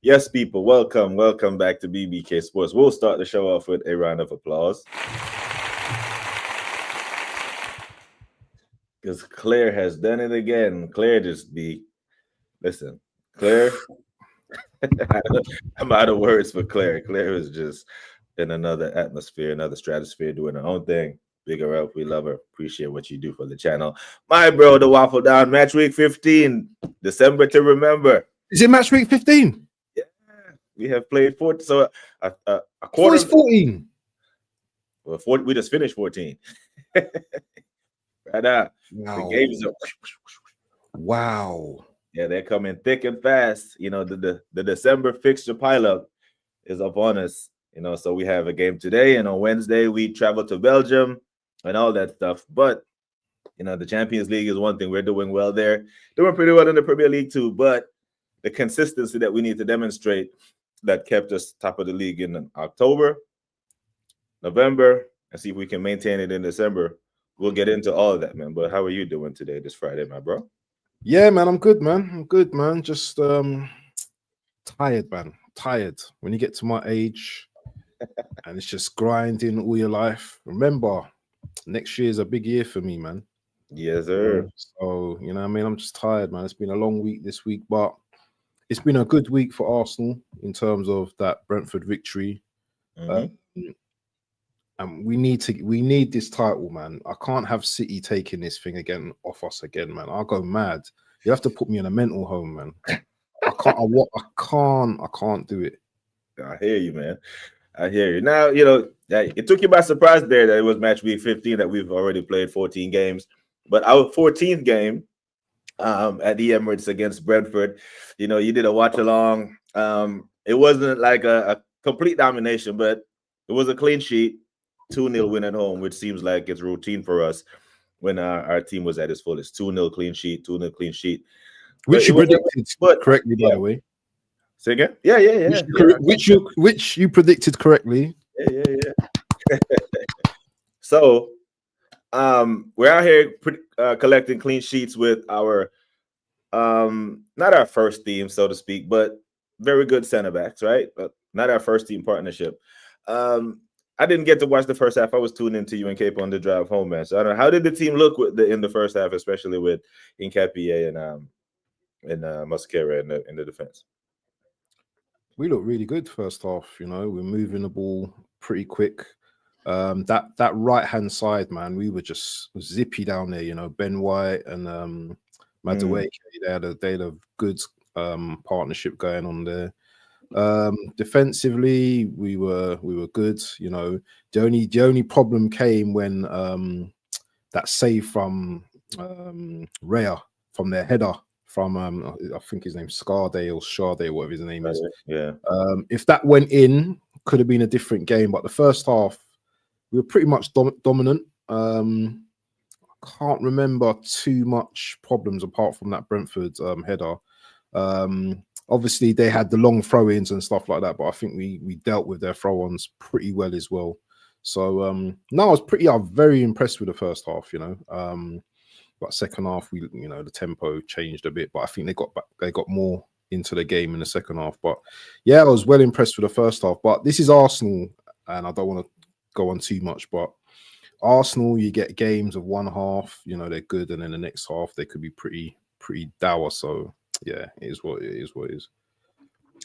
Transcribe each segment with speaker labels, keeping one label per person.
Speaker 1: Yes, people, welcome back to BBK Sports. We'll start the show off with a round of applause. Because Claire has done it again. Claire listen, Claire, I'm out of words for Claire. Claire is just in another atmosphere, another stratosphere, doing her own thing. Big her up. We love her. Appreciate what you do for the channel. My bro, the Waffle Down, match week 15, December to remember.
Speaker 2: Is it match week 15?
Speaker 1: Yeah, we have played 14. So a
Speaker 2: quarter. It's 14.
Speaker 1: Well, we just finished 14. Right now.
Speaker 2: Wow.
Speaker 1: The games are.
Speaker 2: Wow.
Speaker 1: Yeah, they're coming thick and fast. You know, the December fixture pileup is upon us. You know, so we have a game today, and on Wednesday we travel to Belgium and all that stuff. But you know, the Champions League is one thing. We're doing well there, doing pretty well in the Premier League too. But the consistency that we need to demonstrate that kept us top of the league in October, November, and see if we can maintain it in December. We'll get into all of that, man. But how are you doing today, this Friday, my bro?
Speaker 2: Yeah, man, I'm good, man. Just tired, man. Tired. When you get to my age and it's just grinding all your life. Remember, next year is a big year for me, man.
Speaker 1: Yes, sir.
Speaker 2: So, you know what I mean? I'm just tired, man. It's been a long week this week, but it's been a good week for Arsenal in terms of that Brentford victory. And we need this title, man. I can't have City taking this thing again off us again, man. I'll go mad. You have to put me in a mental home, man. I can't do it.
Speaker 1: I hear you, man. I hear you. Now, you know, it took you by surprise there that it was match week 15, that we've already played 14 games. But our 14th game at the Emirates against Brentford, you know, you did a watch along. It wasn't like a complete domination, but it was a clean sheet. 2-0 win at home, which seems like it's routine for us when our team was at its fullest. 2-0 clean sheet, 2-0 clean sheet.
Speaker 2: Which you predicted correctly, by the way.
Speaker 1: Say again? Yeah.
Speaker 2: Which you predicted correctly.
Speaker 1: Yeah. So, we're out here collecting clean sheets with our, not our first team, so to speak, but very good center backs, right? But not our first team partnership. I didn't get to watch the first half. I was tuned into you and Cape on the drive home, man. So I don't know, how did the team look in the first half, especially with Nketiah and Mosquera in the defense?
Speaker 2: We look really good first half. You know, we're moving the ball pretty quick. That right hand side, man, we were just zippy down there. You know, Ben White and Madueke, they had a good partnership going on there. Defensively, we were good. You know, the only problem came when that save from Raya from their header from I think his name's Shardale, whatever his name is.
Speaker 1: Yeah.
Speaker 2: If that went in, could have been a different game. But the first half, we were pretty much dominant. I can't remember too much problems apart from that Brentford header. Obviously, they had the long throw-ins and stuff like that, but I think we dealt with their throw-ons pretty well as well. So no, I was very impressed with the first half, you know. But second half, the tempo changed a bit, but I think they got more into the game in the second half. But yeah, I was well impressed with the first half. But this is Arsenal, and I don't want to go on too much, but Arsenal, you get games of one half, you know, they're good, and then the next half they could be pretty dour. So yeah, it is what it is.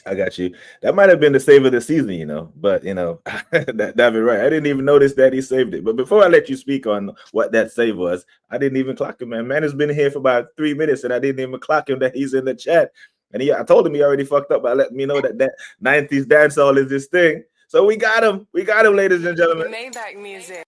Speaker 1: I got you. That might have been the save of the season, you know, but you know, David, right? I didn't even notice that he saved it. But before I let you speak on what that save was, I didn't even clock him, man. Man has been here for about 3 minutes, and I didn't even clock him that he's in the chat. And I told him he already fucked up by letting me know that 90s dancehall is this thing. So we got him, ladies and gentlemen.
Speaker 3: Maybach music.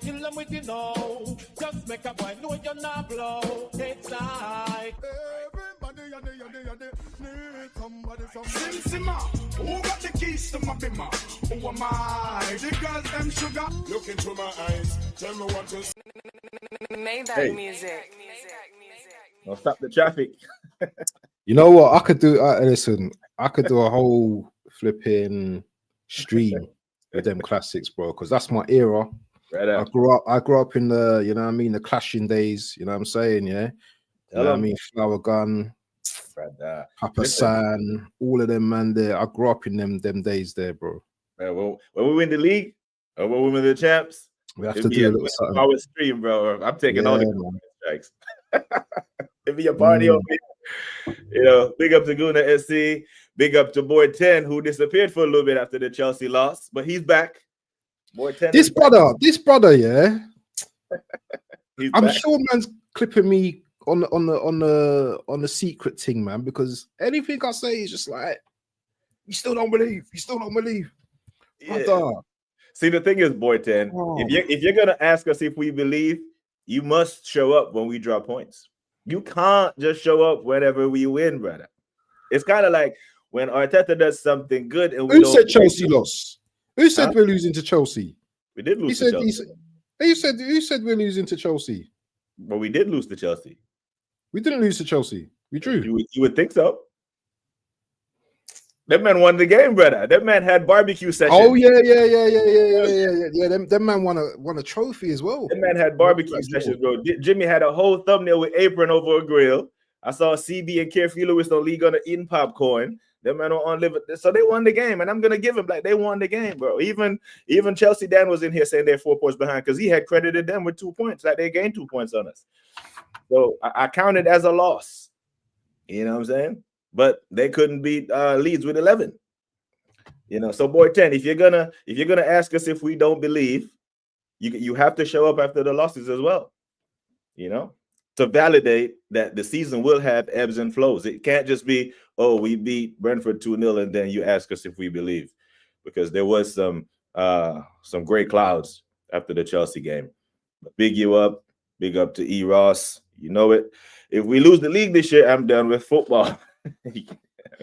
Speaker 4: Kill them with you know. Just make a boy know you're not blow. It's like everybody need somebody. Simmer, who got the keys to my bimmer? Who am I? The girls them sugar. Look into my eyes. Tell me what to.
Speaker 3: Maybach
Speaker 1: Hey.
Speaker 3: music.
Speaker 1: Don't stop the traffic.
Speaker 2: You know what? I could do. Listen, I could do a whole flipping stream with them classics, bro. Because that's my era.
Speaker 1: Right
Speaker 2: I
Speaker 1: up.
Speaker 2: grew up in the, you know what I mean, the clashing days. You know what I'm saying? Yeah. You
Speaker 1: Tell
Speaker 2: know what I
Speaker 1: 'em.
Speaker 2: mean? Flower Gun,
Speaker 1: Right there.
Speaker 2: Papa
Speaker 1: Listen,
Speaker 2: San, all of them, man. There, I grew up in them days there, bro.
Speaker 1: man, when we win the league or when we win the champs,
Speaker 2: We have
Speaker 1: it'll
Speaker 2: to
Speaker 1: be
Speaker 2: do
Speaker 1: a
Speaker 2: a little something.
Speaker 1: 24-hour stream, bro. I'm taking all
Speaker 2: Yeah,
Speaker 1: the
Speaker 2: man.
Speaker 1: strikes. It'll be a party over here. You know, big up to Guna SC. Big up to Boy 10, who disappeared for a little bit after the Chelsea loss, but he's back. Boy 10
Speaker 2: This
Speaker 1: is back.
Speaker 2: brother, yeah.
Speaker 1: He's
Speaker 2: I'm
Speaker 1: back.
Speaker 2: sure man's clipping me on the secret thing, man, because anything I say is just like, you still don't believe.
Speaker 1: Yeah.
Speaker 2: Brother.
Speaker 1: See, the thing is, Boy 10,
Speaker 2: Oh.
Speaker 1: if you're gonna ask us if we believe, you must show up when we draw points. You can't just show up whenever we win, brother. It's kind of like when Arteta does something good and we
Speaker 2: Who
Speaker 1: don't.
Speaker 2: said Chelsea lost? Who said
Speaker 1: Huh?
Speaker 2: we're losing to Chelsea?
Speaker 1: We did
Speaker 2: He
Speaker 1: lose to
Speaker 2: said,
Speaker 1: Chelsea.
Speaker 2: who said we're losing to Chelsea?
Speaker 1: But we did lose to Chelsea.
Speaker 2: We didn't lose to Chelsea. We drew.
Speaker 1: You would think so. That man won the game, brother. That man had barbecue session.
Speaker 2: Oh yeah. Them man won a trophy as well.
Speaker 1: That man had barbecue sessions, bro. Jimmy had a whole thumbnail with apron over a grill. I saw CB and Carefree Lewis on League on the eating popcorn. That man on live, so they won the game, and I'm gonna give him like they won the game, bro. Even Chelsea Dan was in here saying they're 4 points behind because he had credited them with 2 points, like they gained 2 points on us. So I counted as a loss. You know what I'm saying? But they couldn't beat Leeds with 11. You know, so Boy 10, if you're gonna ask us if we don't believe, you have to show up after the losses as well. You know, to validate that the season will have ebbs and flows. It can't just be, oh, we beat Brentford 2-0 and then you ask us if we believe, because there was some gray clouds after the Chelsea game. But big up to E. Ross. You know it. If we lose the league this year, I'm done with football.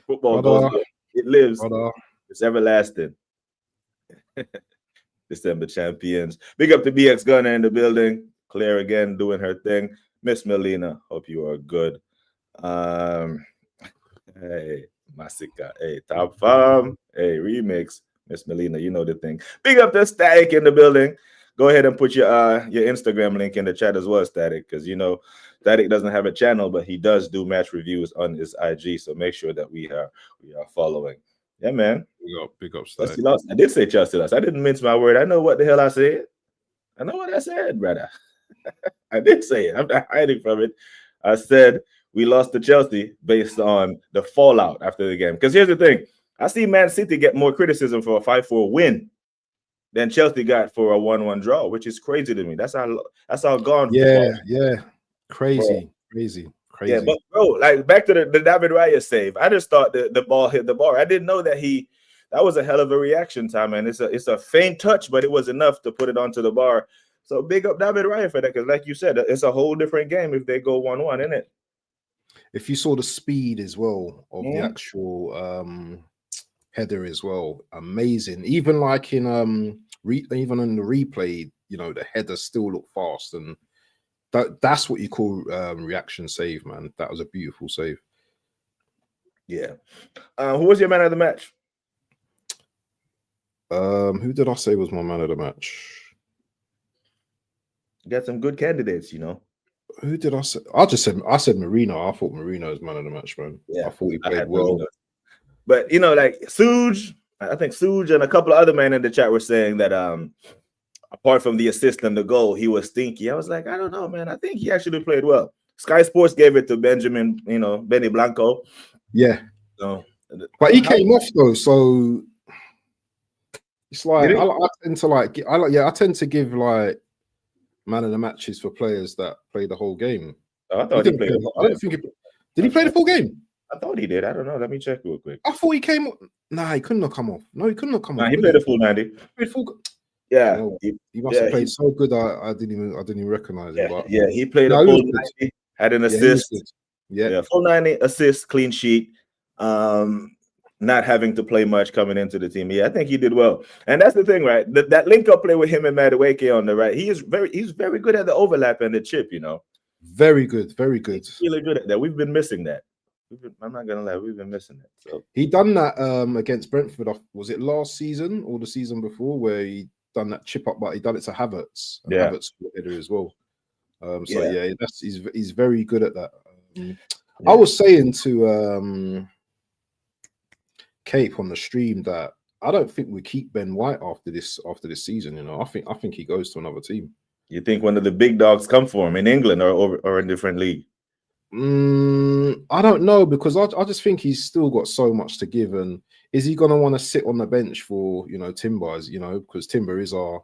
Speaker 1: Football goes, it lives. It's everlasting. December champions. Big up to BX Gunner in the building. Claire again doing her thing. Miss Melina, hope you are good. Hey, Masika. Hey, Top Farm. Hey, Remix. Miss Melina, you know the thing. Big up to Static in the building. Go ahead and put your Instagram link in the chat as well, Static, because you know Static doesn't have a channel, but he does do match reviews on his IG. So make sure that we are following. Yeah, man.
Speaker 2: Big up, Static.
Speaker 1: Chelsea lost. I did say Chelsea lost. I didn't mince my word. I know what the hell I said. I know what I said, brother. I did say it. I'm not hiding from it. I said we lost to Chelsea based on the fallout after the game. Because here's the thing. I see Man City get more criticism for a 5-4 win than Chelsea got for a 1-1 draw, which is crazy to me. That's how gone.
Speaker 2: Yeah. Crazy.
Speaker 1: Yeah, but bro, like back to the David Raya save. I just thought the ball hit the bar. I didn't know that that was a hell of a reaction time, and it's a faint touch, but it was enough to put it onto the bar. So big up David Raya for that, because like you said, it's a whole different game if they go 1-1, isn't it?
Speaker 2: If you saw the speed as well of the actual header as well, amazing. Even like in even in the replay, you know, the header still looked fast, and that's what you call reaction save, man. That was a beautiful save.
Speaker 1: Yeah. Who was your man of the match?
Speaker 2: Who did I say was my man of the match?
Speaker 1: You got some good candidates, you know.
Speaker 2: Who did I say? I said Marino. I thought Marino was man of the match, man. Yeah, I thought he played well.
Speaker 1: Marino. But you know, like Suj, I think Suj and a couple of other men in the chat were saying that apart from the assist and the goal, he was stinky. I was like, I don't know, man. I think he actually played well. Sky Sports gave it to Benjamin, Benny Blanco.
Speaker 2: Yeah.
Speaker 1: So,
Speaker 2: but he came off though, so it's like I tend to give like man of the matches for players that play the whole game.
Speaker 1: Oh, I thought he played.
Speaker 2: I don't think did he play the full game?
Speaker 1: I thought he did. I don't know. Let me check real quick.
Speaker 2: I thought he came. Nah, he couldn't have come off. No, he couldn't have come off.
Speaker 1: He played the full 90.
Speaker 2: Yeah, he must have played so good. I didn't even recognize him.
Speaker 1: But he played a full 90. Had an assist.
Speaker 2: Yeah,
Speaker 1: full 90 assist, clean sheet. not having to play much coming into the team. Yeah, I think he did well. And that's the thing, right? That link-up play with him and Madueke on the right, he's very good at the overlap and the chip, you know.
Speaker 2: Very good, very good.
Speaker 1: He's really good at that. We've been missing that. I'm not gonna lie, we've been missing it. So
Speaker 2: he done that against Brentford. Was it last season or the season before where he done that chip up, but he done it to Havertz. And
Speaker 1: yeah,
Speaker 2: Havertz header as well.
Speaker 1: Yeah.
Speaker 2: Yeah, he's very good at that. I was saying to Cape on the stream that I don't think we keep Ben White after this season. You know, I think he goes to another team.
Speaker 1: You think one of the big dogs come for him in England or a different league?
Speaker 2: I don't know, because I just think he's still got so much to give. And is he going to want to sit on the bench for, you know, Timber, you know, because Timber is our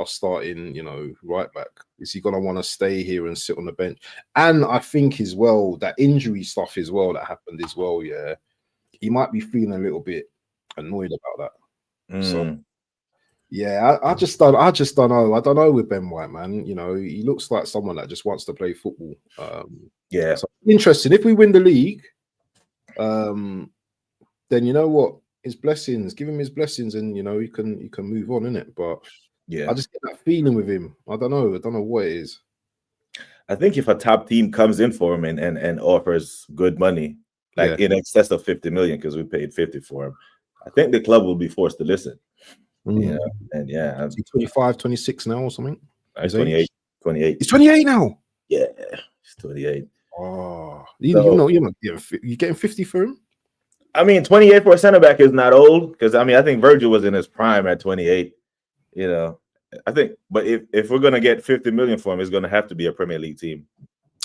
Speaker 2: starting, you know, right back? Is he going to want to stay here and sit on the bench? And I think as well that injury stuff as well that happened as well. Yeah, he might be feeling a little bit annoyed about that. So yeah, I just don't know. I don't know with Ben White, man. You know, he looks like someone that just wants to play football.
Speaker 1: Yeah.
Speaker 2: So interesting. If we win the league, then you know what? His blessings. Give him his blessings, and you know he can move on, innit? But
Speaker 1: yeah,
Speaker 2: I just get that feeling with him. I don't know what it is.
Speaker 1: I think if a top team comes in for him and offers good money, like in excess of 50 million, because we paid 50 for him, I think the club will be forced to listen. Yeah, and yeah,
Speaker 2: is he 25, 26 now or something?
Speaker 1: He's 28.
Speaker 2: He's 28 now.
Speaker 1: Yeah, he's 28.
Speaker 2: Oh, you're getting 50 for him.
Speaker 1: I mean, 28 for a center back is not old, because I mean, I think Virgil was in his prime at 28. You know, I think, but if we're gonna get 50 million for him, it's gonna have to be a Premier League team.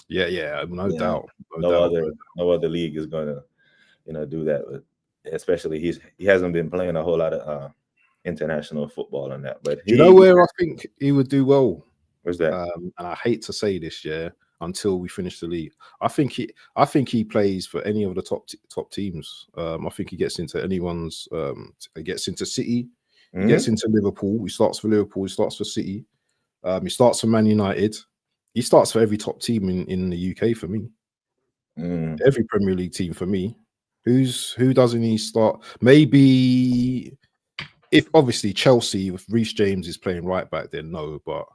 Speaker 2: Yeah, no doubt.
Speaker 1: No other league is gonna, you know, do that. But especially he hasn't been playing a whole lot of international football on that. But
Speaker 2: do you know where I think he would do well?
Speaker 1: Where's that?
Speaker 2: And I hate to say this, yeah, until we finish the league. I think he plays for any of the top teams. I think he gets into anyone's. He gets into City. He gets into Liverpool. He starts for Liverpool. He starts for City. He starts for Man United. He starts for every top team in the UK for me. Every Premier League team for me. Who doesn't he start? Maybe if obviously Chelsea, if Reece James is playing right back, then no. But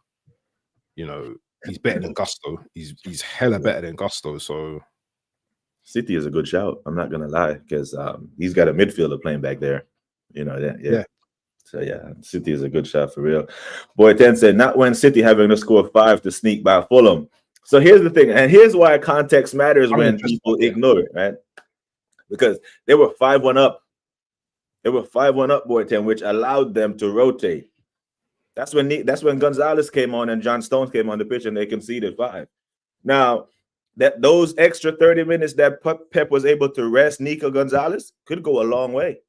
Speaker 2: you know, he's better than Gusto. He's hella better than Gusto. So
Speaker 1: City is a good shout. I'm not gonna lie, because he's got a midfielder playing back there. You know that, yeah. So yeah, City is a good shot for real. Boy 10 said, not when City having to score 5 to sneak by Fulham. So here's the thing, and here's why context matters when people ignore it, right? Because they were 5-1 up. They were 5-1 up, Boy 10, which allowed them to rotate. That's when Gonzalez came on and John Stones came on the pitch and they conceded 5. Now, those extra 30 minutes that Pep was able to rest Nico Gonzalez could go a long way,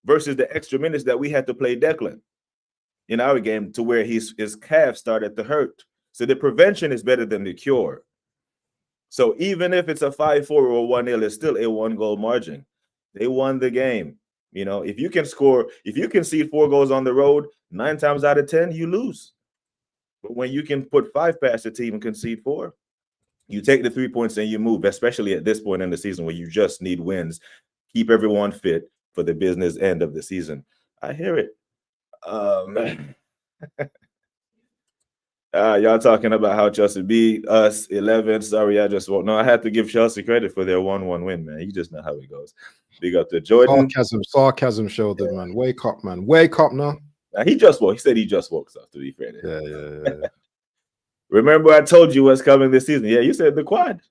Speaker 1: versus the extra minutes that we had to play Declan in our game, to where his calf started to hurt. So the prevention is better than the cure. So even if it's a 5-4 or 1-0, it's still a 1-goal margin. They won the game. You know, if you concede 4 goals on the road, 9 times out of 10, you lose. But when you can put 5 past the team and concede 4, you take the 3 points and you move, especially at this point in the season where you just need wins. Keep everyone fit for the business end of the season. I hear it. Y'all talking about how Chelsea beat us 11. Sorry, I just won't. No, I had to give Chelsea credit for their 1-1 win, man. You just know how it goes. Big up to Jordan.
Speaker 2: Sarcasm, Sheldon, man. Wake up, man. Wake up now.
Speaker 1: He just woke. He said he just woke up, to be fair.
Speaker 2: Yeah.
Speaker 1: Remember, I told you what's coming this season. Yeah, you said the quad.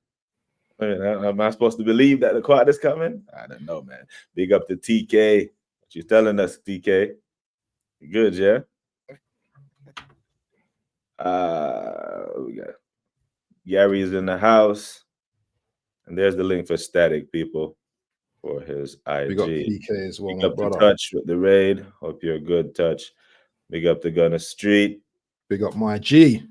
Speaker 1: Am I supposed to believe that the quad is coming? I don't know, man. Big up to TK. What you telling us, TK? Good, yeah? We got Gary's in the house. And there's the link for Static, people, for his IG.
Speaker 2: We got TK as well.
Speaker 1: Big up to Touch with the raid. Hope you're a good Touch. Big up to Gunner Street.
Speaker 2: Big up my G.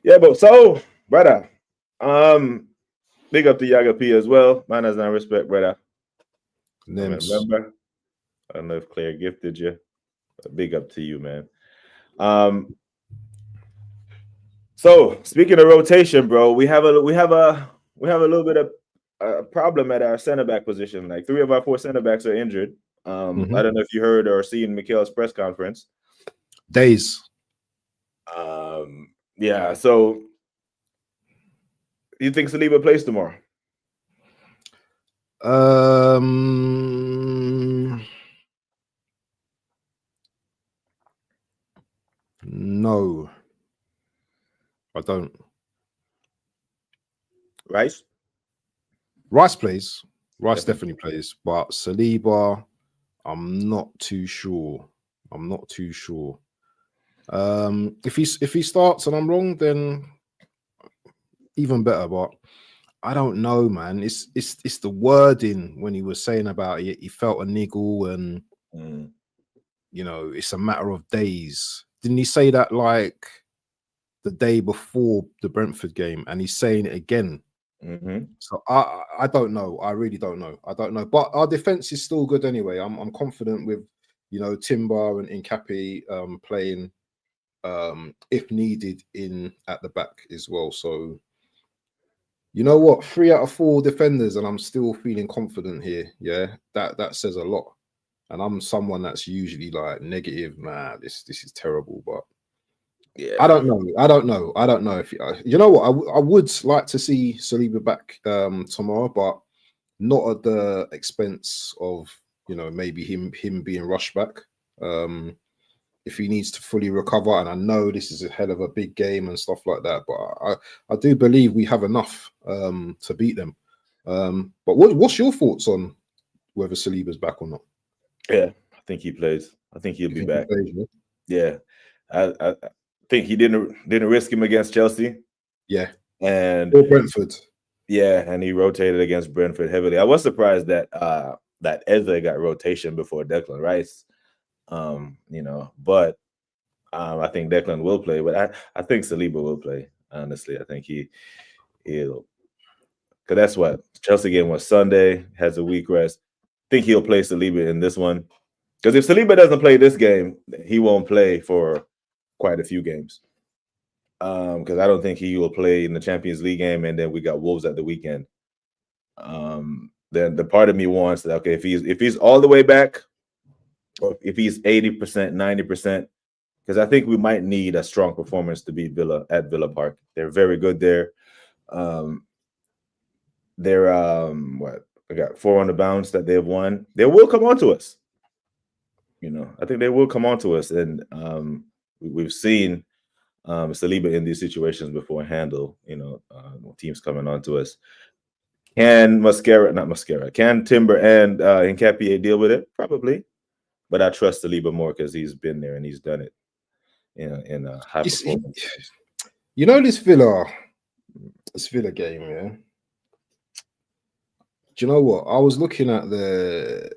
Speaker 1: Yeah, but so, brother, big up to Yaga P as well. Manners and respect, brother. Remember, I don't know if Claire gifted you, but big up to you, man. So speaking of rotation, bro, we have a little bit of a problem at our center back position. Like 3 of our 4 center backs are injured.
Speaker 2: Mhm.
Speaker 1: I don't know if you heard or seen Mikel's press conference.
Speaker 2: Days.
Speaker 1: Yeah. So you think Saliba plays tomorrow?
Speaker 2: No, I don't.
Speaker 1: Rice?
Speaker 2: Rice plays. Rice
Speaker 1: Definitely.
Speaker 2: definitely plays, but Saliba, I'm not too sure. I'm not too sure. If he starts and I'm wrong, then even better. But I don't know, man. It's the wording when he was saying about it. He felt a niggle, and you know, it's a matter of days. Didn't he say that like the day before the Brentford game? And he's saying it again. So I don't know. I really don't know. I don't know. But our defense is still good anyway. I'm confident with, you know, Timber and Incapi playing if needed in at the back as well. So you know what? 3 out of 4 defenders, and I'm still feeling confident here. Yeah, that says a lot. And I'm someone that's usually like negative. Nah, this is terrible. But
Speaker 1: Yeah.
Speaker 2: I don't know. I don't know if you know what. I would like to see Saliba back tomorrow, but not at the expense of, you know, maybe him being rushed back. If he needs to fully recover, and I know this is a hell of a big game and stuff like that, but I do believe we have enough to beat them. But what's your thoughts on whether Saliba's back or not?
Speaker 1: Yeah, I think he plays. I think he'll be back.
Speaker 2: He plays,
Speaker 1: Yeah, I think he didn't risk him against Chelsea.
Speaker 2: yeah,
Speaker 1: and
Speaker 2: or Brentford.
Speaker 1: Yeah, and he rotated against Brentford heavily. I was surprised that that Eze got rotation before Declan Rice. You know, but I think Declan will play, but I think Saliba will play. Honestly, I think he'll, because that's what Chelsea game was Sunday, has a week rest. I think he'll play Saliba in this one. Because if Saliba doesn't play this game, he won't play for quite a few games. Because I don't think he will play in the Champions League game, and then we got Wolves at the weekend. Then the part of me wants that, okay, if he's all the way back, or if he's 80%, 90%, because I think we might need a strong performance to beat Villa at Villa Park. They're very good there. They're what, I got 4 on the bounce that they've won. They will come on to us. You know, I think they will come on to us, and we've seen Saliba in these situations before handle, you know, teams coming on to us. Can Timber and Nkapie deal with it? Probably, but I trust Saliba more because he's been there and he's done it in a high performance.
Speaker 2: You know, this Villa game, yeah. Do you know what? I was looking at their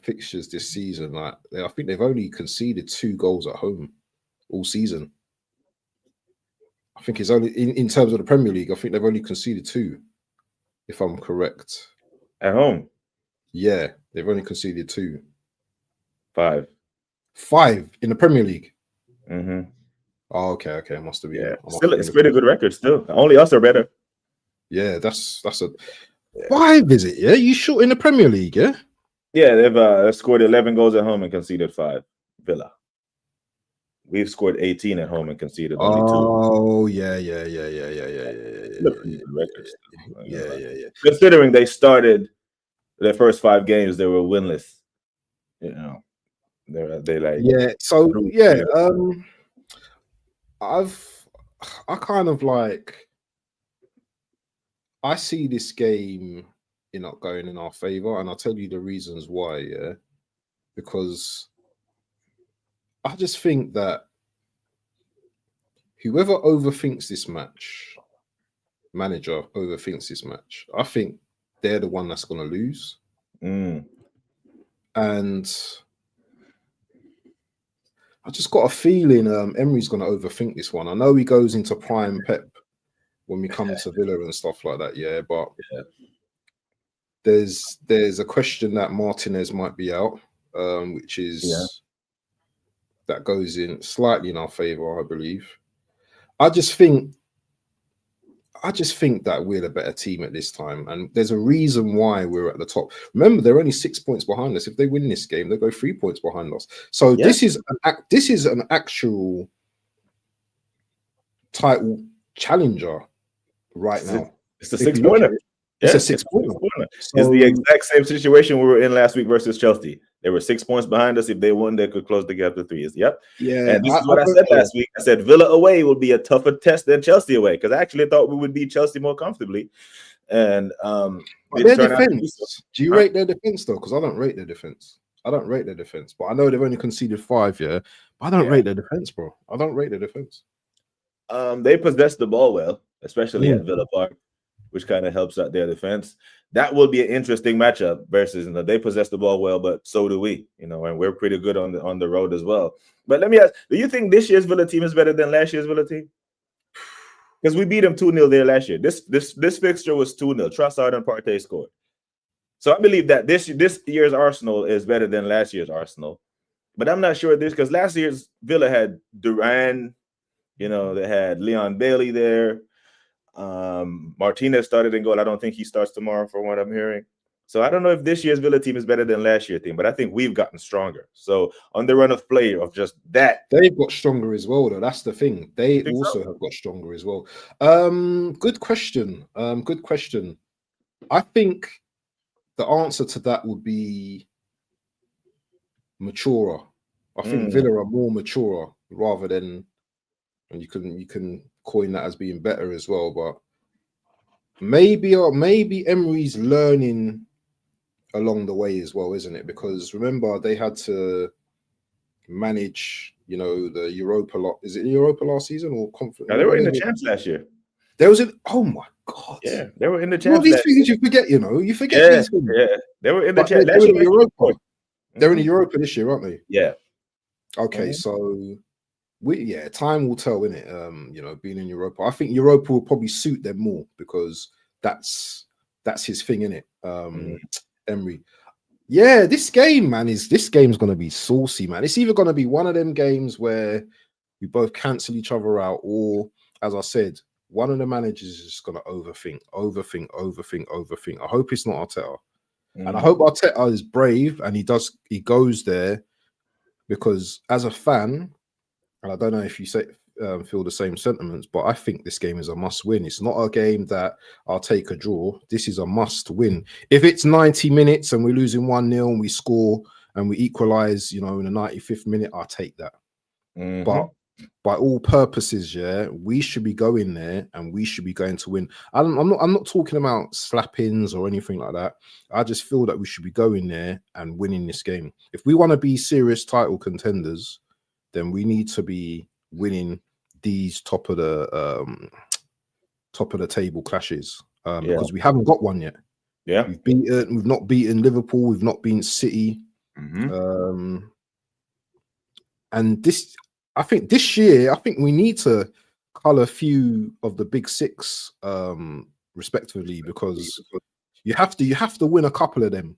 Speaker 2: fixtures this season. Like, I think they've only conceded 2 goals at home all season. I think it's only in terms of the Premier League. I think they've only conceded 2, if I'm correct.
Speaker 1: At home,
Speaker 2: yeah, they've only conceded 2.
Speaker 1: 5
Speaker 2: in the Premier League.
Speaker 1: Mm-hmm.
Speaker 2: Oh, okay, it must have been.
Speaker 1: Yeah, still, it's pretty good record. Still, only us are better.
Speaker 2: Yeah, that's a 5, is it? Yeah, you short in the Premier League, yeah.
Speaker 1: Yeah, they've scored 11 goals at home and conceded 5. Villa. We've scored 18 at home and conceded only 2.
Speaker 2: Oh, yeah.
Speaker 1: Considering they started their first 5 games, they were winless. You know, they like,
Speaker 2: yeah. So yeah, I kind of like, I see this game not going in our favor, and I'll tell you the reasons why. Yeah, because I just think that whoever overthinks this match, manager overthinks this match, I think they're the one that's going to lose. And I just got a feeling Emery's going to overthink this one. I know he goes into prime Pep when we come to Villa and stuff like that, yeah, but there's a question that Martinez might be out, which is that goes in slightly in our favor, I believe. I just think I just think that we're the better team at this time, and there's a reason why we're at the top. Remember, they're only 6 points behind us. If they win this game, they go 3 points behind us. So
Speaker 1: Yeah.
Speaker 2: this is an actual title challenger right now.
Speaker 1: It's the
Speaker 2: If
Speaker 1: six
Speaker 2: you look
Speaker 1: pointer.
Speaker 2: at it, it's a six-pointer.
Speaker 1: It's the exact same situation we were in last week versus Chelsea. They were 6 points behind us. If they won, they could close the gap to 3. Yep.
Speaker 2: Yeah.
Speaker 1: And this is what I said last week. I said Villa away will be a tougher test than Chelsea away, because I actually thought we would beat Chelsea more comfortably. And
Speaker 2: their defense. Do you rate their defense though? Because I don't rate their defense. But I know they've only conceded 5. Yeah, but I don't rate their defense, bro. I don't rate their defense.
Speaker 1: They possess the ball well, especially at Villa Park, which kind of helps out their defense. That will be an interesting matchup versus, they possess the ball well, but so do we, and we're pretty good on the road as well. But let me ask, do you think this year's Villa team is better than last year's Villa team? Because we beat them 2-0 there last year. This fixture was 2-0. Trossard and Partey scored. So I believe that this year's Arsenal is better than last year's Arsenal. But I'm not sure this, because last year's Villa had Duran, they had Leon Bailey there. Martinez started in goal. I don't think he starts tomorrow from what I'm hearing. So I don't know if this year's Villa team is better than last year's team, but I think we've gotten stronger. So on the run of play of just that,
Speaker 2: they've got stronger as well, though. That's the thing. They also have got stronger as well. Good question. I think the answer to that would be maturer. I think Villa are more mature rather than, and you can coin that as being better as well, but maybe Emery's learning along the way as well, isn't it? Because remember, they had to manage, the Europa lot. Is it Europa last season or conference?
Speaker 1: No, they were in the champs last year.
Speaker 2: There was oh my god!
Speaker 1: Yeah, they were in the champs.
Speaker 2: All these things you forget, you forget these things.
Speaker 1: Yeah, they were in the champs.
Speaker 2: They're in Europa. They're in the Europa this year, aren't they?
Speaker 1: Yeah.
Speaker 2: Okay, so time will tell, innit? Being in Europa, I think Europa will probably suit them more because that's his thing, innit? Emery. Yeah, this game's gonna be saucy, man. It's either gonna be one of them games where we both cancel each other out, or, as I said, one of the managers is just gonna overthink. I hope it's not Arteta, and I hope Arteta is brave and he goes there, because as a fan, and I don't know if you feel the same sentiments, but I think this game is a must-win. It's not a game that I'll take a draw. This is a must-win. If it's 90 minutes and we're losing 1-0 and we score and we equalize, in the 95th minute, I'll take that. But by all purposes, we should be going there and we should be going to win. I'm not talking about slap-ins or anything like that. I just feel that we should be going there and winning this game. If we want to be serious title contenders, then we need to be winning these top of the table clashes, because we haven't got one yet. Yeah, we've not beaten Liverpool, we've not beaten City, and this. I think this year, we need to colour a few of the big six, respectively, because you have to win a couple of them.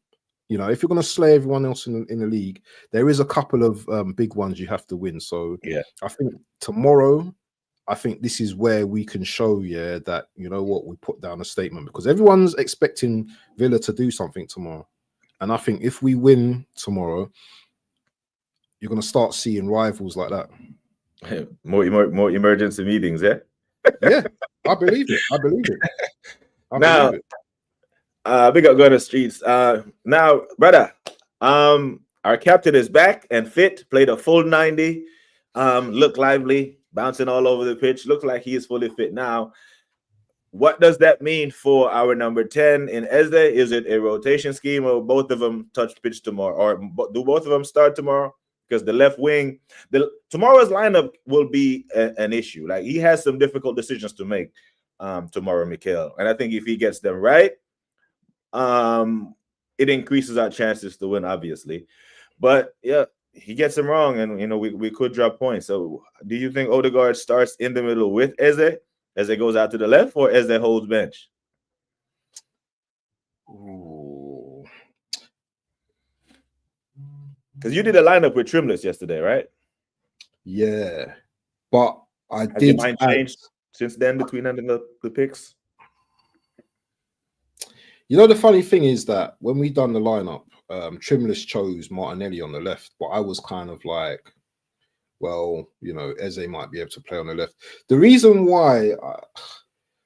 Speaker 2: If you're going to slay everyone else in the league, there is a couple of big ones you have to win. So I think tomorrow, this is where we can show, that, we put down a statement, because everyone's expecting Villa to do something tomorrow. And I think if we win tomorrow, you're going to start seeing rivals like that.
Speaker 1: More emergency meetings, yeah?
Speaker 2: Yeah, I believe it. I believe it.
Speaker 1: Big up, go to the streets. Now, brother, our captain is back and fit, played a full 90, looked lively, bouncing all over the pitch, looks like he is fully fit now. What does that mean for our number 10 in Eze? Is it a rotation scheme, or both of them touch pitch tomorrow, or do both of them start tomorrow? Because the left wing, tomorrow's lineup will be an issue. Like, he has some difficult decisions to make tomorrow, Mikel. And I think if he gets them right, it increases our chances to win, obviously. But yeah, he gets them wrong, and we could drop points. So do you think Odegaard starts in the middle with Eze as it goes out to the left, or Eze holds bench? Because you did a lineup with Trimless yesterday, right?
Speaker 2: Yeah, but I
Speaker 1: did. Your mind changed? since then between ending the picks?
Speaker 2: You know, the funny thing is that when we done the lineup, Trimless chose Martinelli on the left, but I was kind of like, well, you know, Eze might be able to play on the left. The reason why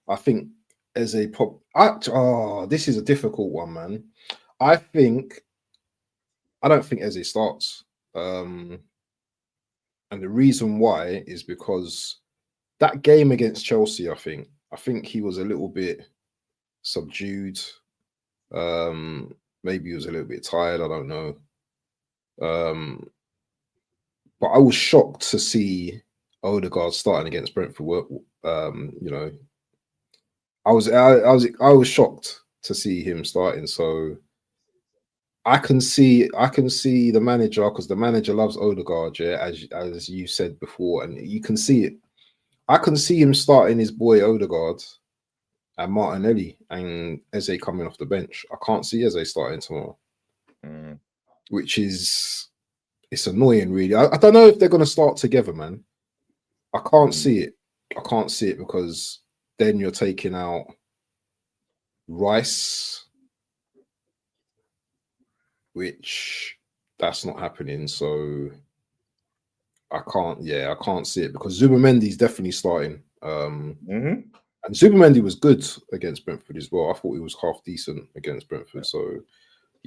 Speaker 2: I think Eze this is a difficult one, man. I don't think Eze starts. And the reason why is because that game against Chelsea, I think he was a little bit subdued. Maybe he was a little bit tired, I don't know. But I was shocked to see Odegaard starting against Brentford. You know, I was shocked to see him starting. So I can see the manager, because the manager loves Odegaard, yeah, as you said before, and you can see it. I can see him starting his boy Odegaard and Martinelli and Eze coming off the bench. I can't see Eze starting tomorrow, which is it's annoying, really. I don't know if they're going to start together, man. I can't see it. I can't see it because then you're taking out Rice, which that's not happening. So I can't see it because Zubamendi's definitely starting. And Zubamendi was good against Brentford as well. I thought he was half decent against Brentford. So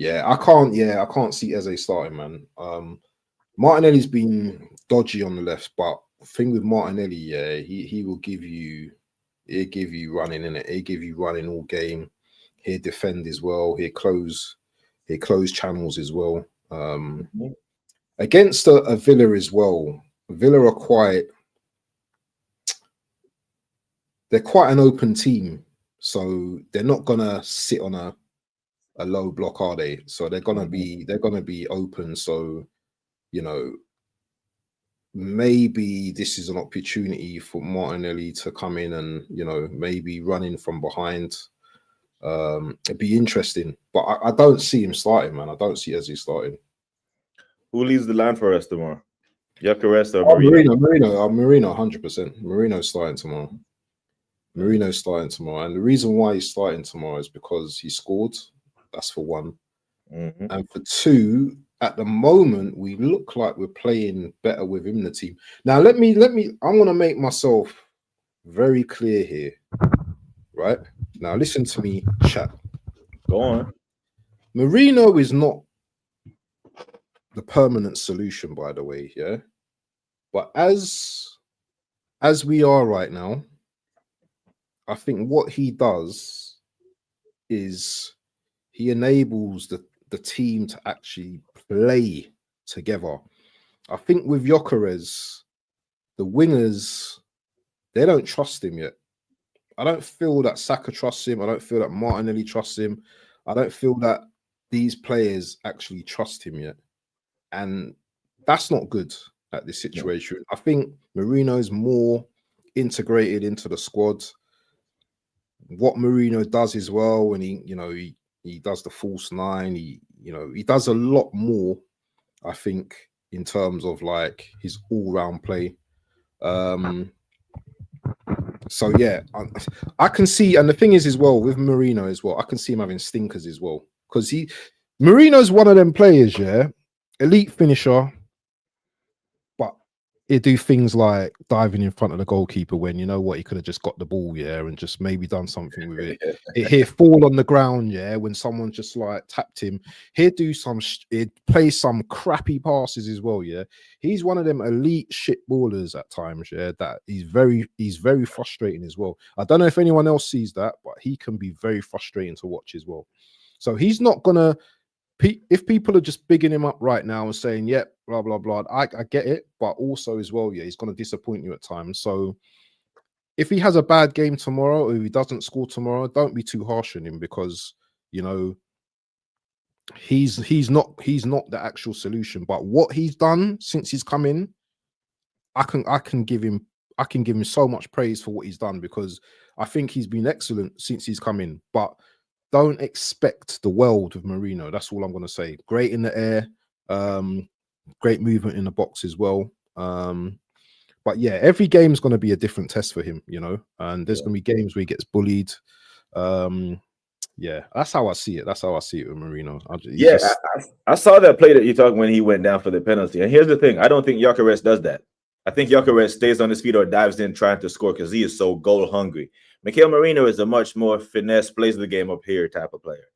Speaker 2: I can't see Eze starting, man. Martinelli's been dodgy on the left, but the thing with Martinelli, he will give you, he'll give you running in it. He'll give you running all game. He'll defend as well. He'll close channels as well. Against a Villa as well. Villa are they're quite an open team, so they're not gonna sit on a low block, are they? So they're gonna be open. So, you know, maybe this is an opportunity for Martinelli to come in and, you know, maybe running from behind. It'd be interesting, but I don't see him starting, man. I don't see Eze starting.
Speaker 1: Who leads the line for us tomorrow? Gyökeres or Marino?
Speaker 2: Marino, 100%. Marino's starting tomorrow. Marino's starting tomorrow, and the reason why he's starting tomorrow is because he scored. That's for one, and for two, at the moment we look like we're playing better with him in the team. Now, let me. I want to make myself very clear here, right? Now, listen to me, chat.
Speaker 1: Go on.
Speaker 2: Marino is not the permanent solution, by the way, yeah. But as we are right now, I think what he does is he enables the team to actually play together. I think with Gyökeres, the wingers, they don't trust him yet. I don't feel that Saka trusts him. I don't feel that Martinelli trusts him. I don't feel that these players actually trust him yet. And that's not good at this situation. I think Marino's more integrated into the squad. What Marino does as well, when he does the false nine, he does a lot more, I think, in terms of like his all-round play. So yeah, I can see, and the thing is as well with Marino as well, I can see him having stinkers as well, because Marino's one of them players, yeah, elite finisher, but he do things like diving in front of the goalkeeper when you know what, he could have just got the ball, yeah, and just maybe done something with it. He'd fall on the ground, yeah, when someone just like tapped him. He'd play some crappy passes as well, yeah. He's one of them elite shit ballers at times, yeah. That he's very frustrating as well. I don't know if anyone else sees that, but he can be very frustrating to watch as well. So he's not gonna. If people are just bigging him up right now and saying, "Yep, blah blah blah," I get it, but also as well, yeah, he's going to disappoint you at times. So if he has a bad game tomorrow, or if he doesn't score tomorrow, don't be too harsh on him, because you know he's not the actual solution. But what he's done since he's come in, I can give him so much praise for what he's done, because I think he's been excellent since he's come in. But don't expect the world of Marino. That's all I'm going to say. Great in the air, great movement in the box as well. But But yeah, every game's going to be a different test for him, and there's going to be games where he gets bullied. Yeah, that's how I see it. That's how I see it with Marino.
Speaker 1: I saw that play that you talking when he went down for the penalty. And here's the thing: I don't think Gyökeres does that. I think Gyökeres stays on his feet or dives in trying to score because he is so goal hungry. Mikel Marino is a much more finesse, plays the game up here type of player.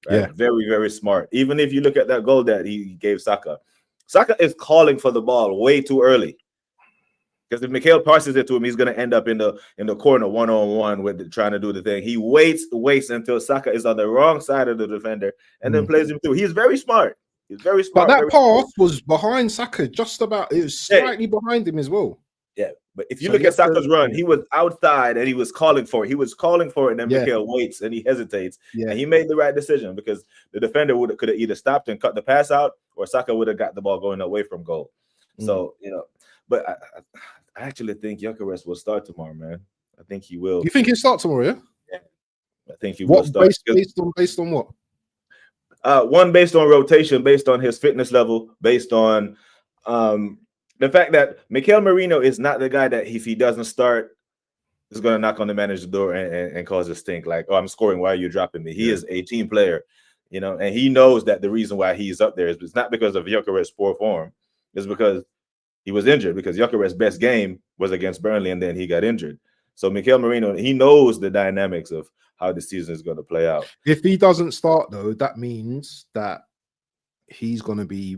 Speaker 1: Right?
Speaker 2: Yeah,
Speaker 1: very, very smart. Even if you look at that goal that he gave Saka, Saka is calling for the ball way too early. Because if Mikel passes it to him, he's going to end up in the corner one-on-one with trying to do the thing. He waits until Saka is on the wrong side of the defender and then plays him through. He's very smart. He's very smart.
Speaker 2: But that pass was behind Saka, just about. It was slightly behind him as well.
Speaker 1: Yeah, but if you look at Saka's run, he was outside and he was calling for it. He was calling for it, and then Mikel waits and he hesitates. Yeah. And he made the right decision because the defender could have either stopped and cut the pass out, or Saka would have got the ball going away from goal. So, but I actually think Gyökeres will start tomorrow, man. I think he will.
Speaker 2: You think he'll start tomorrow, yeah?
Speaker 1: I think he will start.
Speaker 2: Based on what?
Speaker 1: One, based on rotation, based on his fitness level, based on the fact that Mikel Marino is not the guy that if he doesn't start is going to knock on the manager's door and cause a stink. Like, oh, I'm scoring. Why are you dropping me? He is a team player, and he knows that the reason why he's up there is it's not because of Gyökeres' poor form. It's because he was injured, because Gyökeres' best game was against Burnley and then he got injured. So Mikel Marino, he knows the dynamics of how the season is going to play out.
Speaker 2: If he doesn't start, though, that means that he's going to be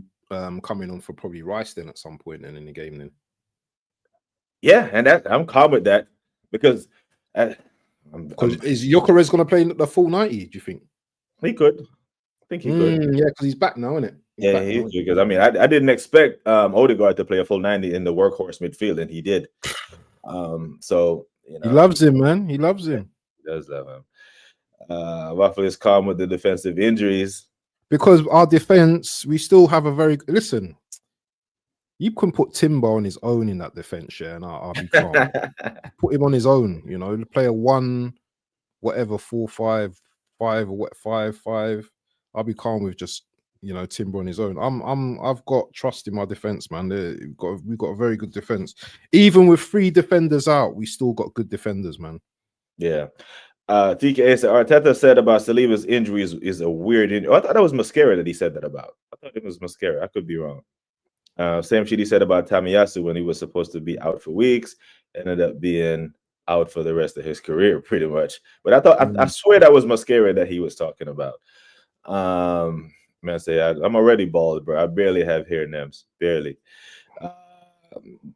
Speaker 2: coming on for probably Rice then at some point in the game then.
Speaker 1: Yeah, and I'm calm with that because
Speaker 2: is Gyökeres going to play the full 90, do you think?
Speaker 1: He could. I think he could.
Speaker 2: Yeah, because he's back now, isn't it?
Speaker 1: Because I mean, I didn't expect Odegaard to play a full 90 in the workhorse midfield, and he did. So
Speaker 2: he loves him, man. He loves him.
Speaker 1: He does love him. Waffle is calm with the defensive injuries
Speaker 2: because our defense, we still have a very listen. You can put Timber on his own in that defense, and I'll be calm. Put him on his own, play a 1, whatever 4-5-5 or what 5-5. I'll be calm with just Timber on his own. I've got trust in my defense, man. We've got a very good defense. Even with 3 defenders out, we still got good defenders, man.
Speaker 1: Yeah. TK said Arteta said about Saliba's injury is a weird injury. I thought that was Mascara that he said that about. I thought it was Mascara. I could be wrong. Same shit he said about Tamiyasu when he was supposed to be out for weeks, ended up being out for the rest of his career, pretty much. But I thought I swear that was Mascara that he was talking about. Man, I'm already bald, bro. I barely have hair, Nems. Barely.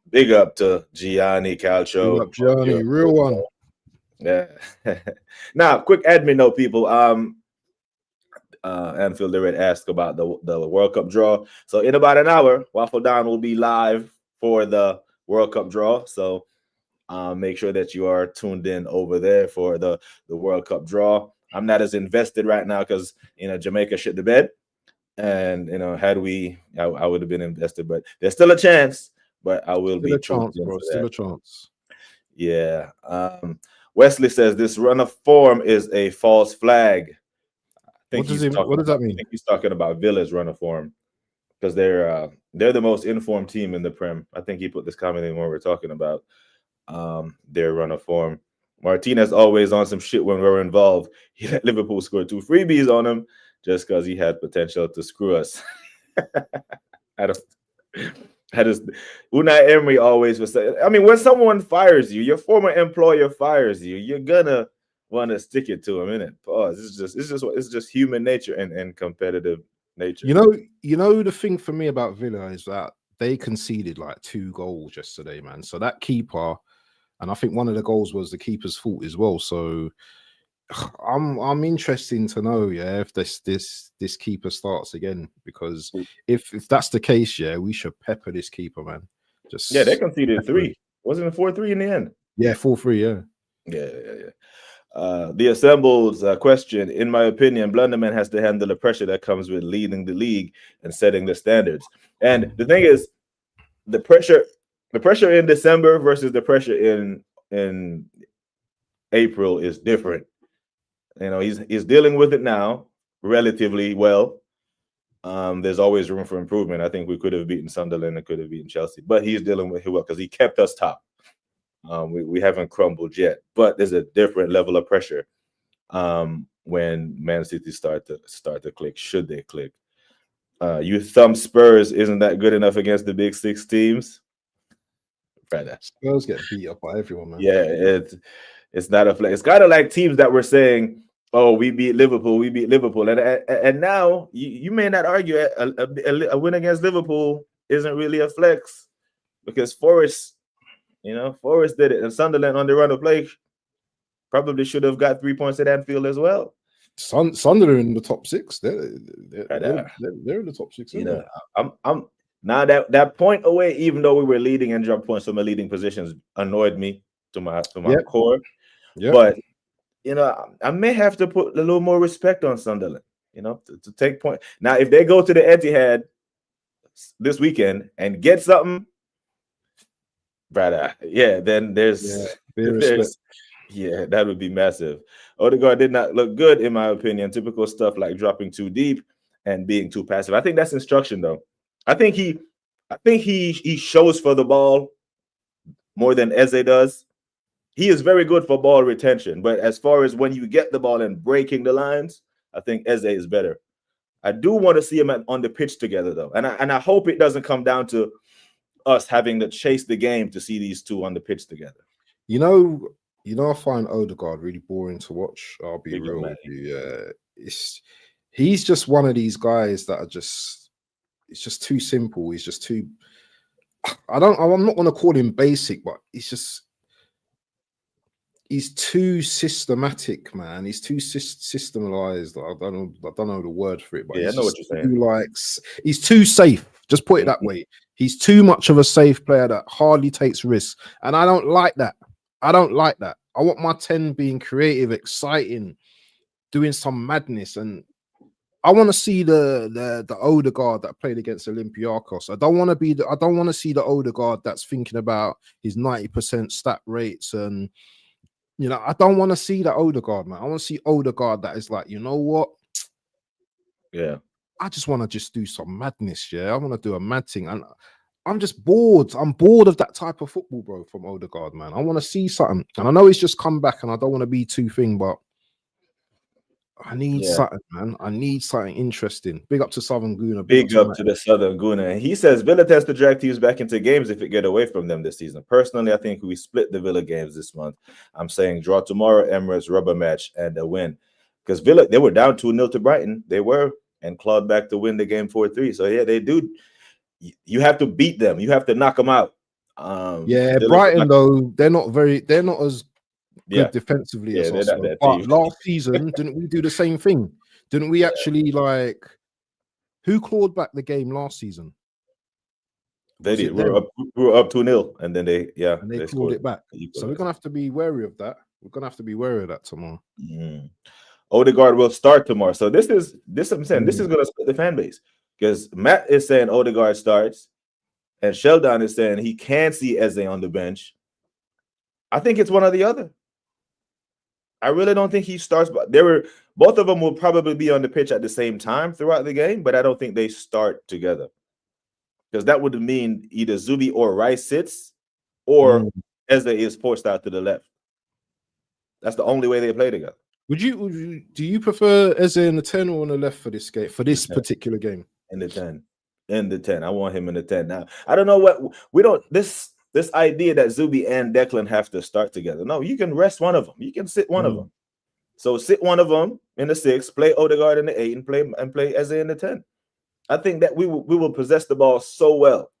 Speaker 1: Big up to Gianni Calcio.
Speaker 2: Big up Gianni, real one.
Speaker 1: Yeah. Now, quick admin note, people. Anfield Red asked about the World Cup draw. So in about an hour, Waffle Down will be live for the World Cup draw. So make sure that you are tuned in over there for the World Cup draw. I'm not as invested right now because Jamaica shit the bed. And had I would have been invested, but there's still a chance. But I will be
Speaker 2: tuned in, bro. Still a chance.
Speaker 1: Yeah. Wesley says this run of form is a false flag.
Speaker 2: What does that mean?
Speaker 1: I think he's talking about Villa's run of form because they're the most informed team in the Prem. I think he put this comment in when we're talking about their run of form. Martinez always on some shit when we're involved. He let Liverpool score 2 freebies on him just because he had potential to screw us. Unai Emery always was say, I mean, when someone fires you, your former employer fires you, you're gonna want to stick it to him, innit? Pause. It's just human nature and competitive nature.
Speaker 2: The thing for me about Villa is that they conceded like 2 goals yesterday, man. So that keeper, and I think one of the goals was the keeper's fault as well. So I'm interested to know, if this keeper starts again, because if that's the case, we should pepper this keeper, man.
Speaker 1: They conceded 3. Wasn't it 4-3 in the end?
Speaker 2: Yeah, 4-3.
Speaker 1: Yeah. The Assembled's question, in my opinion, Blunderman has to handle the pressure that comes with leading the league and setting the standards. And the thing is, the pressure in December versus the pressure in April is different. He's dealing with it now relatively well. There's always room for improvement. I think we could have beaten Sunderland and could have beaten Chelsea, but he's dealing with it well because he kept us top. We haven't crumbled yet, but there's a different level of pressure when Man City start to click. Should they click? You thumb Spurs, isn't that good enough against the big six teams? Right.
Speaker 2: Spurs get beat up by everyone, man.
Speaker 1: Yeah, it's not a flex. It's kind of like teams that were saying, "Oh, we beat Liverpool, and now you may not argue a win against Liverpool isn't really a flex because Forest did it, and Sunderland on the run of play probably should have got 3 points at Anfield as well.
Speaker 2: Sunderland in the top six. They're in the top six.
Speaker 1: I'm now that point away, even though we were leading and dropped points from the leading positions, annoyed me to my core.
Speaker 2: Yeah.
Speaker 1: But I may have to put a little more respect on Sunderland, to take point. Now, if they go to the Etihad this weekend and get something, brother, then that would be massive. Odegaard did not look good, in my opinion. Typical stuff like dropping too deep and being too passive. I think that's instruction, though. I think he shows for the ball more than Eze does. He is very good for ball retention, but as far as when you get the ball and breaking the lines, I think Eze is better. I do want to see him on the pitch together, though, and I hope it doesn't come down to us having to chase the game to see these two on the pitch together.
Speaker 2: I find Odegaard really boring to watch. I'll be real with you. He's just one of these guys that it's just too simple. He's just too. I'm not going to call him basic, but he's too systematic, man. He's too systemized. I don't know the word for it, but
Speaker 1: I know what you're saying.
Speaker 2: He's too safe. Just put it that way. He's too much of a safe player that hardly takes risks, and I don't like that. I want my 10 being creative, exciting, doing some madness, and I want to see the Odegaard that played against Olympiacos. I don't want to see the Odegaard that's thinking about his 90% stat rates, and I don't want to see that Odegaard, man. I want to see Odegaard that is like, you know what?
Speaker 1: Yeah.
Speaker 2: I just want to do some madness, yeah. I want to do a mad thing, and I'm just bored. I'm bored of that type of football, bro, from Odegaard, man. I want to see something, and I know he's just come back, and I don't want to be too thing, but I need something, man. I need something interesting. Big up to Southern Guna.
Speaker 1: Big up to the Southern Guna. He says Villa tends to drag teams back into games if it get away from them this season. Personally, I think we split the Villa games this month. I'm saying draw tomorrow, Emirates, rubber match, and a win. Because Villa, they were down 2-0 to Brighton. They were, and clawed back to win the game 4-3. So, yeah, they do. You have to beat them. You have to knock them out.
Speaker 2: Brighton, though, they're not as good defensively as us. But last season, didn't we do the same thing? Didn't we actually who clawed back the game last season?
Speaker 1: They did. We were up 2-0, and then they
Speaker 2: clawed it back. So we're gonna have to be wary of that. We're gonna have to be wary of that tomorrow.
Speaker 1: Odegaard will start tomorrow. So this I'm saying this is gonna split the fan base because Matt is saying Odegaard starts, and Sheldon is saying he can see Eze on the bench. I think it's one or the other. I really don't think he starts, but both of them will probably be on the pitch at the same time throughout the game, but I don't think they start together. Because that would mean either Zubi or Rice sits, or Eze is forced out to the left. That's the only way they play together.
Speaker 2: Do you prefer Eze in the 10 or on the left for this game, for this particular game?
Speaker 1: In the 10. In the 10. I want him in the 10. Now, I don't know what we don't this idea that Zubi and Declan have to start together. No, you can rest one of them. You can sit one of them. So sit one of them in the 6, play Odegaard in the 8, and play Eze in the 10. I think that we will possess the ball so well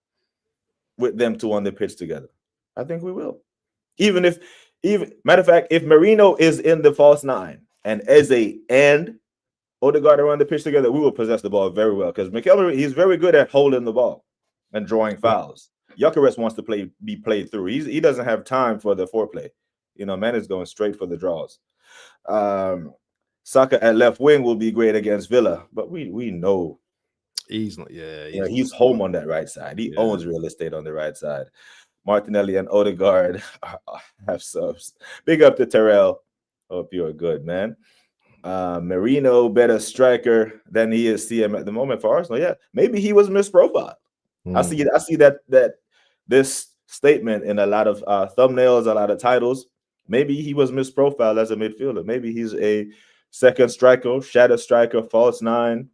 Speaker 1: with them two on the pitch together. I think we will. Even matter of fact, if Marino is in the false 9 and Eze and Odegaard are on the pitch together, we will possess the ball very well because McKellar, he's very good at holding the ball and drawing fouls. Gyökeres wants to be played through. He doesn't have time for the foreplay. Man is going straight for the draws. Saka at left wing will be great against Villa, but we know
Speaker 2: he's not.
Speaker 1: He's home on that right side. He owns real estate on the right side. Martinelli and Odegaard have subs. Big up to Terrell. Hope you're good, man. Marino better striker than he is CM at the moment for Arsenal. Yeah, maybe he was misprofiled. I see that this statement in a lot of thumbnails, a lot of titles. Maybe he was misprofiled as a midfielder. Maybe he's a second striker, shadow striker, false nine,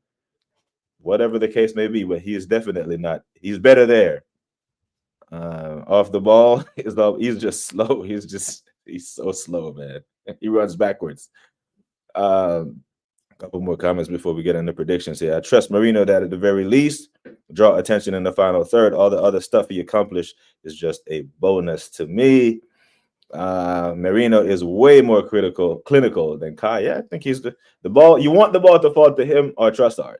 Speaker 1: whatever the case may be. But he is definitely not. He's better there. Off the ball, he's just slow. He's so slow, man. He runs backwards. A couple more comments before we get into predictions here. I trust Marino that at the very least, draw attention in the final third. All the other stuff he accomplished is just a bonus to me. Marino is way more clinical than Kai. Yeah, I think he's the ball. You want the ball to fall to him or Trossard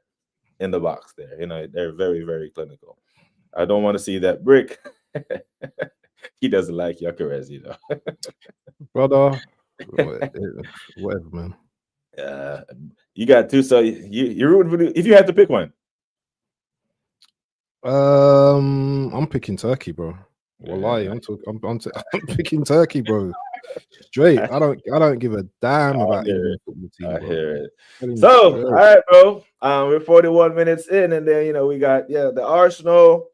Speaker 1: in the box there. You know, they're very, very clinical. I don't want to see that brick. He doesn't like Gyökeres, you know.
Speaker 2: Brother, whatever, man.
Speaker 1: You got two, so you're rooting for if you had to pick one.
Speaker 2: I'm picking Turkey, bro. Wallahi, I'm picking Turkey, bro. Straight. I don't give a damn about Indian football team.
Speaker 1: I hear it. So, all right, bro. We're 41 minutes in, and then we got the Arsenal,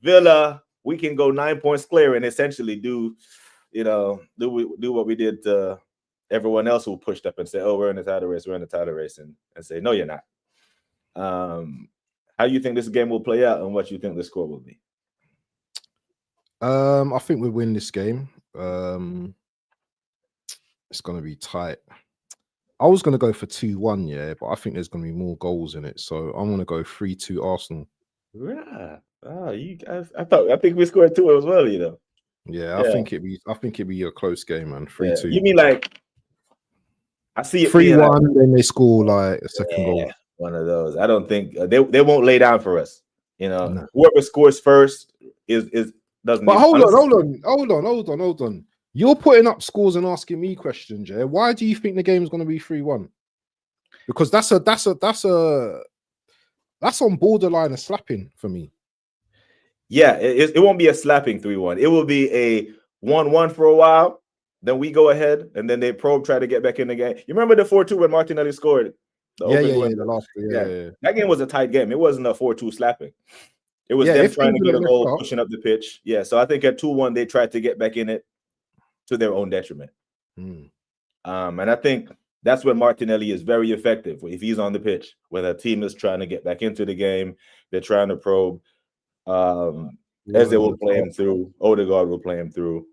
Speaker 1: Villa. We can go 9 points clear and essentially do what we did to everyone else who pushed up and said, "Oh, we're in the title race. We're in the title race," and say, "No, you're not." How you think this game will play out, and what you think the score will be?
Speaker 2: I think we win this game. It's going to be tight. I was going to go for 2-1, yeah, but I think there's going to be more goals in it, so I'm going to go 3-2 Arsenal.
Speaker 1: Yeah. Oh, I think we scored 2 as well, you know.
Speaker 2: Yeah, I think it'd be a close game, man. 3-2.
Speaker 1: You mean like I see it
Speaker 2: 3-1, then they score like a second goal.
Speaker 1: One of those. I don't think they won't lay down for us. Whoever scores first is doesn't.
Speaker 2: But hold on. You're putting up scores and asking me questions, yeah. Why do you think the game's going to be 3-1? Because that's on borderline of slapping for me.
Speaker 1: Yeah, it won't be a slapping 3-1. It will be a 1-1 for a while. Then we go ahead, and then they try to get back in the game. You remember the 4-2 when Martinelli scored?
Speaker 2: The last. Yeah.
Speaker 1: That game was a tight game. It wasn't a 4-2 slapping. It was them trying to get a goal, pushing up the pitch. Yeah, so I think at 2-1 they tried to get back in it to their own detriment. And I think that's when Martinelli is very effective. If he's on the pitch, when a team is trying to get back into the game, they're trying to probe. As they will play him through, Odegaard will play him through,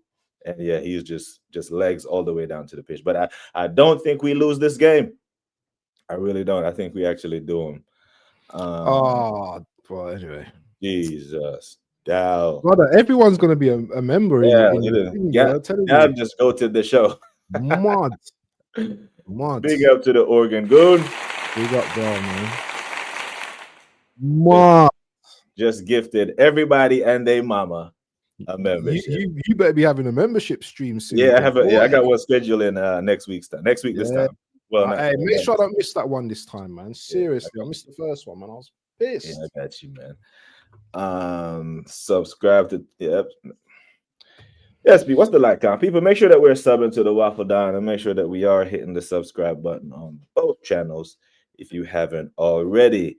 Speaker 1: and yeah, he's just legs all the way down to the pitch. But I don't think we lose this game. I really don't. I think we actually do them.
Speaker 2: Well, anyway.
Speaker 1: Jesus. Down.
Speaker 2: Brother, everyone's going to be a member.
Speaker 1: Just go to the show.
Speaker 2: Mad.
Speaker 1: Big up to the Oregon Goon.
Speaker 2: Big up down, man. Mad.
Speaker 1: Just gifted everybody and their mama a membership.
Speaker 2: You better be having a membership stream soon.
Speaker 1: Yeah, I got one scheduled in next week this time. Well,
Speaker 2: hey, make sure I don't miss that one this time, man. Seriously, I missed the first one, man. I was pissed.
Speaker 1: Yeah, I got you, man. Subscribe to yes, what's the like count? People, make sure that we're subbing to the Waffle Down and make sure that we are hitting the subscribe button on both channels if you haven't already.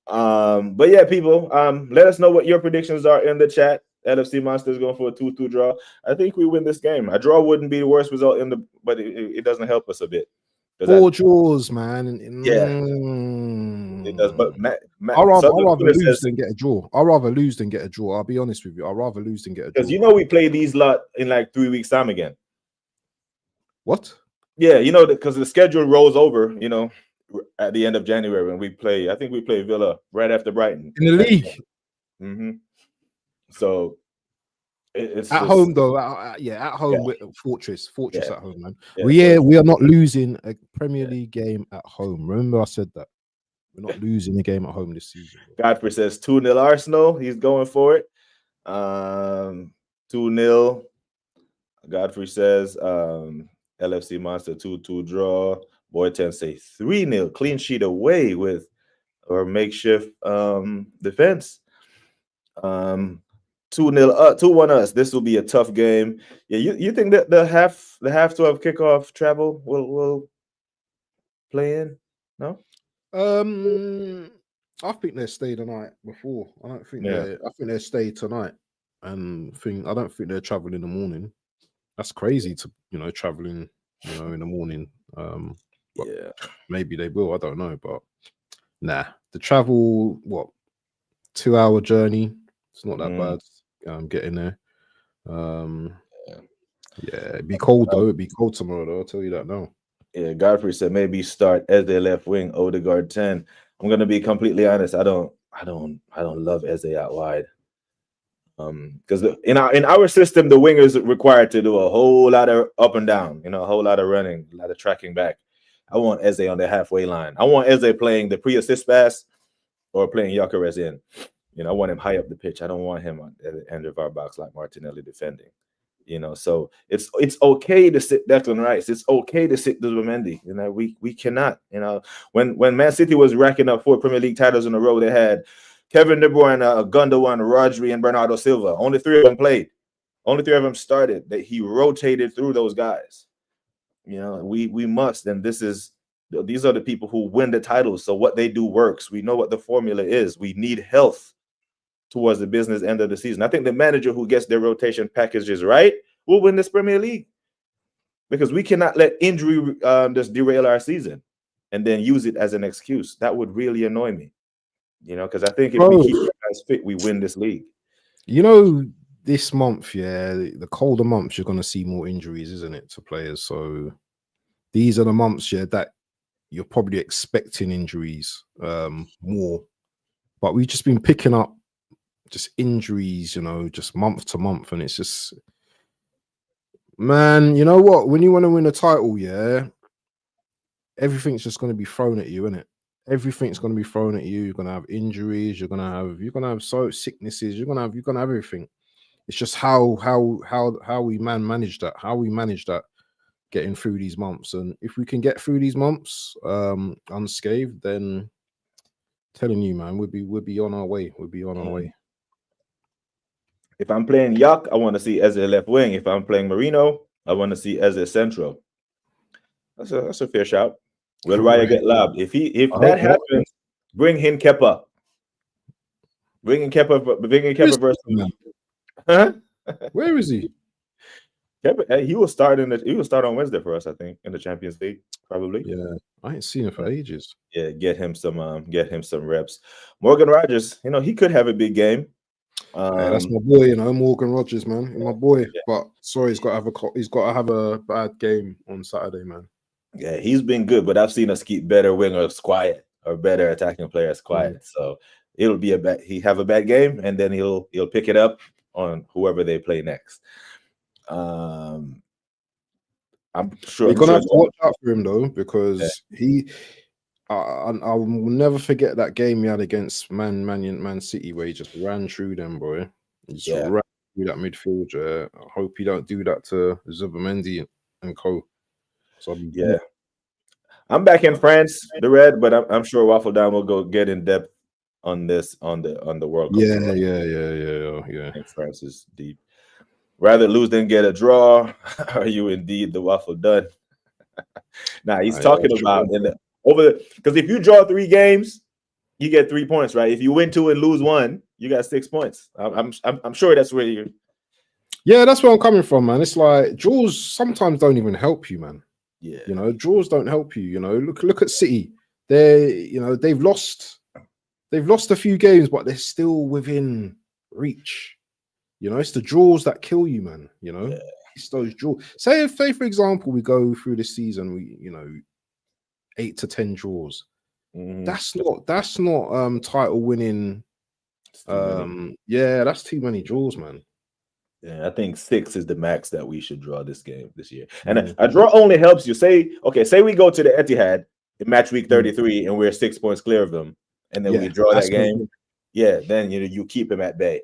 Speaker 1: But yeah, people, let us know what your predictions are in the chat. LFC Monsters going for a 2-2 draw. I think we win this game. A draw wouldn't be the worst result but it doesn't help us a bit.
Speaker 2: 4 draws, man.
Speaker 1: It does. But
Speaker 2: I'd rather lose than get a draw. I'd rather lose than get a draw. I'll be honest with you. I'd rather lose than get a draw.
Speaker 1: Because we play these lot in like 3 weeks' time again.
Speaker 2: What?
Speaker 1: Yeah, because the schedule rolls over, at the end of January when we play. I think we play Villa right after Brighton.
Speaker 2: In the league.
Speaker 1: Mm-hmm. So it's
Speaker 2: at home though. At home with Fortress at home, man.
Speaker 1: Yeah,
Speaker 2: we are not losing a Premier League game at home. Remember I said that. We're not losing a game at home this season.
Speaker 1: Godfrey says 2-0 Arsenal. He's going for it. 2-0. Godfrey says LFC Monster 2-2 draw. Boy10 say 3-0 clean sheet away with our makeshift defense. 2-1 us. This will be a tough game. Yeah, you think that the half 12 kickoff travel will playing? No.
Speaker 2: I think they stayed the night before. I don't think
Speaker 1: Yeah.
Speaker 2: I think they stayed tonight, and I don't think they're traveling in the morning. That's crazy to traveling in the morning. But
Speaker 1: Yeah.
Speaker 2: maybe they will. I don't know, but nah. The travel, 2-hour journey. It's not that bad. Getting there.
Speaker 1: Yeah.
Speaker 2: Yeah, it'd be cold though. It'd be cold tomorrow though. I'll tell you that now.
Speaker 1: Yeah, Godfrey said maybe start as their left wing, Odegaard 10. I'm gonna be completely honest. I don't love Eze out wide. Because in our system, the winger is required to do a whole lot of up and down, a whole lot of running, a lot of tracking back. I want Eze on the halfway line. I want Eze playing the pre-assist pass or playing Gyökeres in. I want him high up the pitch. I don't want him at the end of our box like Martinelli defending. So it's okay to sit Declan Rice. It's okay to sit Zubimendi. We cannot. When Man City was racking up 4 Premier League titles in a row, they had Kevin De Bruyne, Gundogan, Rodri, and Bernardo Silva. Only 3 of them played. Only 3 of them started. That he rotated through those guys. We must, and these are the people who win the titles. So what they do works. We know what the formula is. We need health towards the business end of the season. I think the manager who gets their rotation packages right will win this Premier League, because we cannot let injury just derail our season and then use it as an excuse. That would really annoy me, because I think if we keep guys fit, we win this league.
Speaker 2: This month, the colder months, you're going to see more injuries, isn't it, to players? So these are the months, that you're probably expecting injuries more. But we've just been picking up just injuries, just month to month, and it's just, man, you know what? When you want to win a title, everything's just going to be thrown at you, isn't it? Everything's going to be thrown at you. You're going to have injuries. You're going to have sicknesses. You're going to have everything. It's just how we manage that. How we manage that, getting through these months, and if we can get through these months unscathed, then telling you, man, we'll be on our way. We'll be on our way.
Speaker 1: If I'm playing Yak, I want to see Eze left wing. If I'm playing Marino, I want to see Eze central. That's a fair shout. Will Raya get lobbed? If that happens, bring in Kepa. Bring in Kepa versus. Huh?
Speaker 2: Where is he?
Speaker 1: Kepa, he will start on Wednesday for us, I think, in the Champions League, probably.
Speaker 2: Yeah, I ain't seen him for ages.
Speaker 1: Yeah, get him some reps. Morgan Rogers, he could have a big game.
Speaker 2: That's my boy, Morgan Rogers, man, my boy. Yeah. But sorry, he's got to have a bad game on Saturday, man.
Speaker 1: Yeah, he's been good, but I've seen us keep better wingers quiet or better attacking players quiet. So it'll be he have a bad game, and then he'll pick it up on whoever they play next. I'm sure
Speaker 2: you're gonna have to watch out for him though, because I will never forget that game he had against Man City, where he just ran through them, boy. He just ran through that midfield. I hope he don't do that to Zubimendi and co. So
Speaker 1: I'm back in France, the Red, but I'm sure Waffle Down will go get in depth on this on the World Cup.
Speaker 2: Yeah.
Speaker 1: I think France is deep. Rather lose than get a draw. Are you indeed the Waffle Done? Now he's talking about because if you draw 3 games, you get 3 points, right? If you win 2 and lose 1, you got 6 points. I'm sure that's where you're.
Speaker 2: Yeah, that's where I'm coming from, man. It's like draws sometimes don't even help you, man.
Speaker 1: Yeah,
Speaker 2: draws don't help you. Look at City. They've lost a few games, but they're still within reach. It's the draws that kill you, man. It's those draws. Say for example, we go through the season, we 8 to 10 draws. That's not title winning. That's too many draws, man.
Speaker 1: Yeah, I think 6 is the max that we should draw this year. And a draw only helps you. Say we go to the Etihad in match week 33 and we're 6 points clear of them, and then we draw that game. Yeah, then you keep him at bay.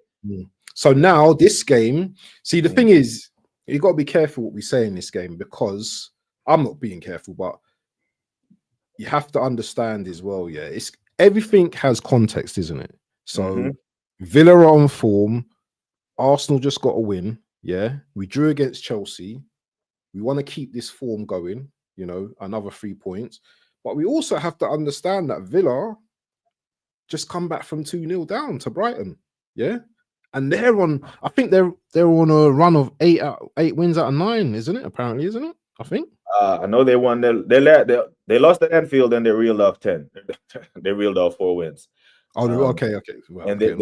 Speaker 2: So now this game, see, the thing is, you got to be careful what we say in this game, because I'm not being careful, but you have to understand as well. Yeah, everything has context, isn't it? So Villa are on form. Arsenal just got a win. Yeah, we drew against Chelsea. We want to keep this form going. Another 3 points. But we also have to understand that Villa just come back from 2-0 down to Brighton. Yeah. And they're on, I think they're on a run of 8 wins out of 9, isn't it? Apparently, isn't it? I think.
Speaker 1: I know they won. They lost at Anfield and they reeled off 10. They reeled off 4 wins.
Speaker 2: Oh, okay. Well,
Speaker 1: and they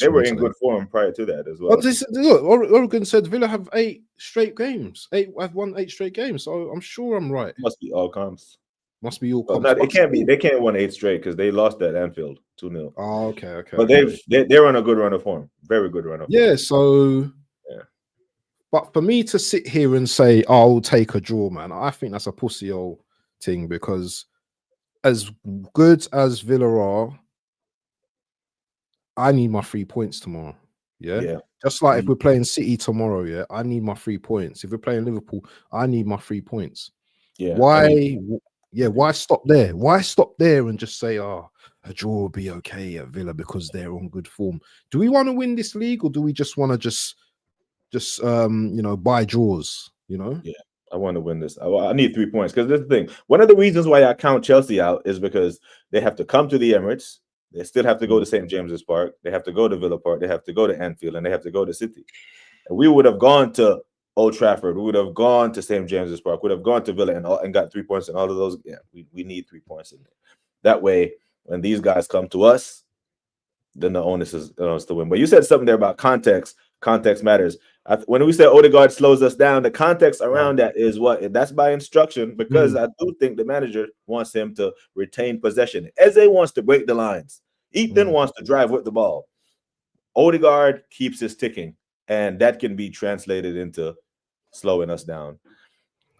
Speaker 1: were in good form prior to that as well.
Speaker 2: But look, Oregon said Villa have 8 straight games. I've won 8 straight games, so I'm sure I'm right.
Speaker 1: Must be all comps.
Speaker 2: Must be all
Speaker 1: comps.
Speaker 2: No,
Speaker 1: it can't be. They can't win 8 straight because they lost at Anfield 2-0.
Speaker 2: Oh, okay.
Speaker 1: But they're on a good run of form. Very good run of form.
Speaker 2: Yeah. So. Yeah. But for me to sit here and say, I'll take a draw, man, I think that's a pussy old thing, because as good as Villa are, I need my 3 points tomorrow. Yeah. Just like if we're playing City tomorrow, I need my 3 points. If we're playing Liverpool, I need my 3 points.
Speaker 1: Yeah.
Speaker 2: Why stop there? Why stop there and just say, a draw will be okay at Villa because they're on good form? Do we want to win this league, or do we just want to just buy draws?
Speaker 1: Yeah, I want to win this. I need 3 points, because this is the thing. One of the reasons why I count Chelsea out is because they have to come to the Emirates. They still have to go to St. James's Park. They have to go to Villa Park. They have to go to Anfield, and they have to go to City. And we would have gone to Old Trafford. We would have gone to St. James's Park. We would have gone to Villa and got 3 points in all of those. Yeah, we need 3 points in there. That way, when these guys come to us, then the onus is to win. But you said something there about context. Context matters. When we say Odegaard slows us down, the context around that is that's by instruction, because I do think the manager wants him to retain possession. Eze wants to break the lines. Ethan wants to drive with the ball. Odegaard keeps us ticking, and that can be translated into slowing us down.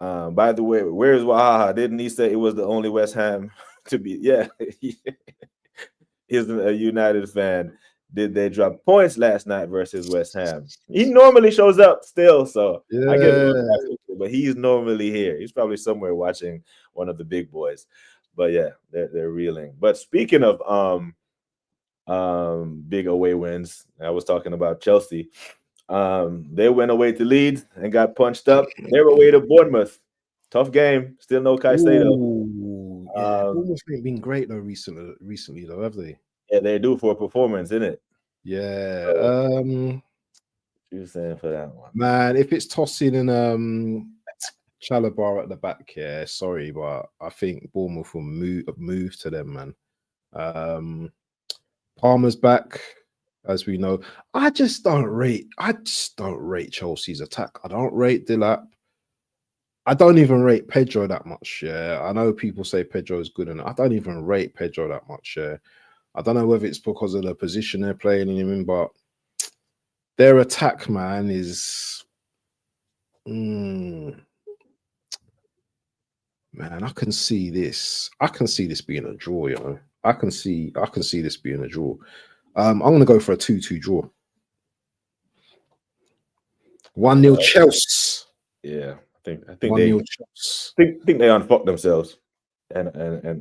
Speaker 1: By the way, where's Wahaha? Didn't he say it was the only West Ham to be? Yeah, he's a United fan. Did they drop points last night versus West Ham? He normally shows up still, so I get it, but he's normally here. He's probably somewhere watching one of the big boys. But yeah, they're reeling. But speaking of big away wins, I was talking about Chelsea. They went away to Leeds and got punched up. They were away to Bournemouth. Tough game. Still no Caicedo.
Speaker 2: Bournemouth ain't been great though recently though, have they?
Speaker 1: Yeah, they do for a performance, isn't it?
Speaker 2: Yeah.
Speaker 1: What you saying for that one?
Speaker 2: Man, if it's tossing and Chalobah at the back, sorry, but I think Bournemouth will move to them, man. Palmer's back, as we know. I just don't rate Chelsea's attack. I don't rate Delap. I don't even rate Pedro that much. Yeah, I know people say Pedro is good, and I don't even rate Pedro that much. Yeah. I don't know whether it's because of the position they're playing him in, but their attack, man, is man, I can see this. I can see this being a draw, I can see this being a draw. I'm gonna go for a 2-2 draw. 1-0 Chelsea.
Speaker 1: Yeah, I think they unfucked themselves and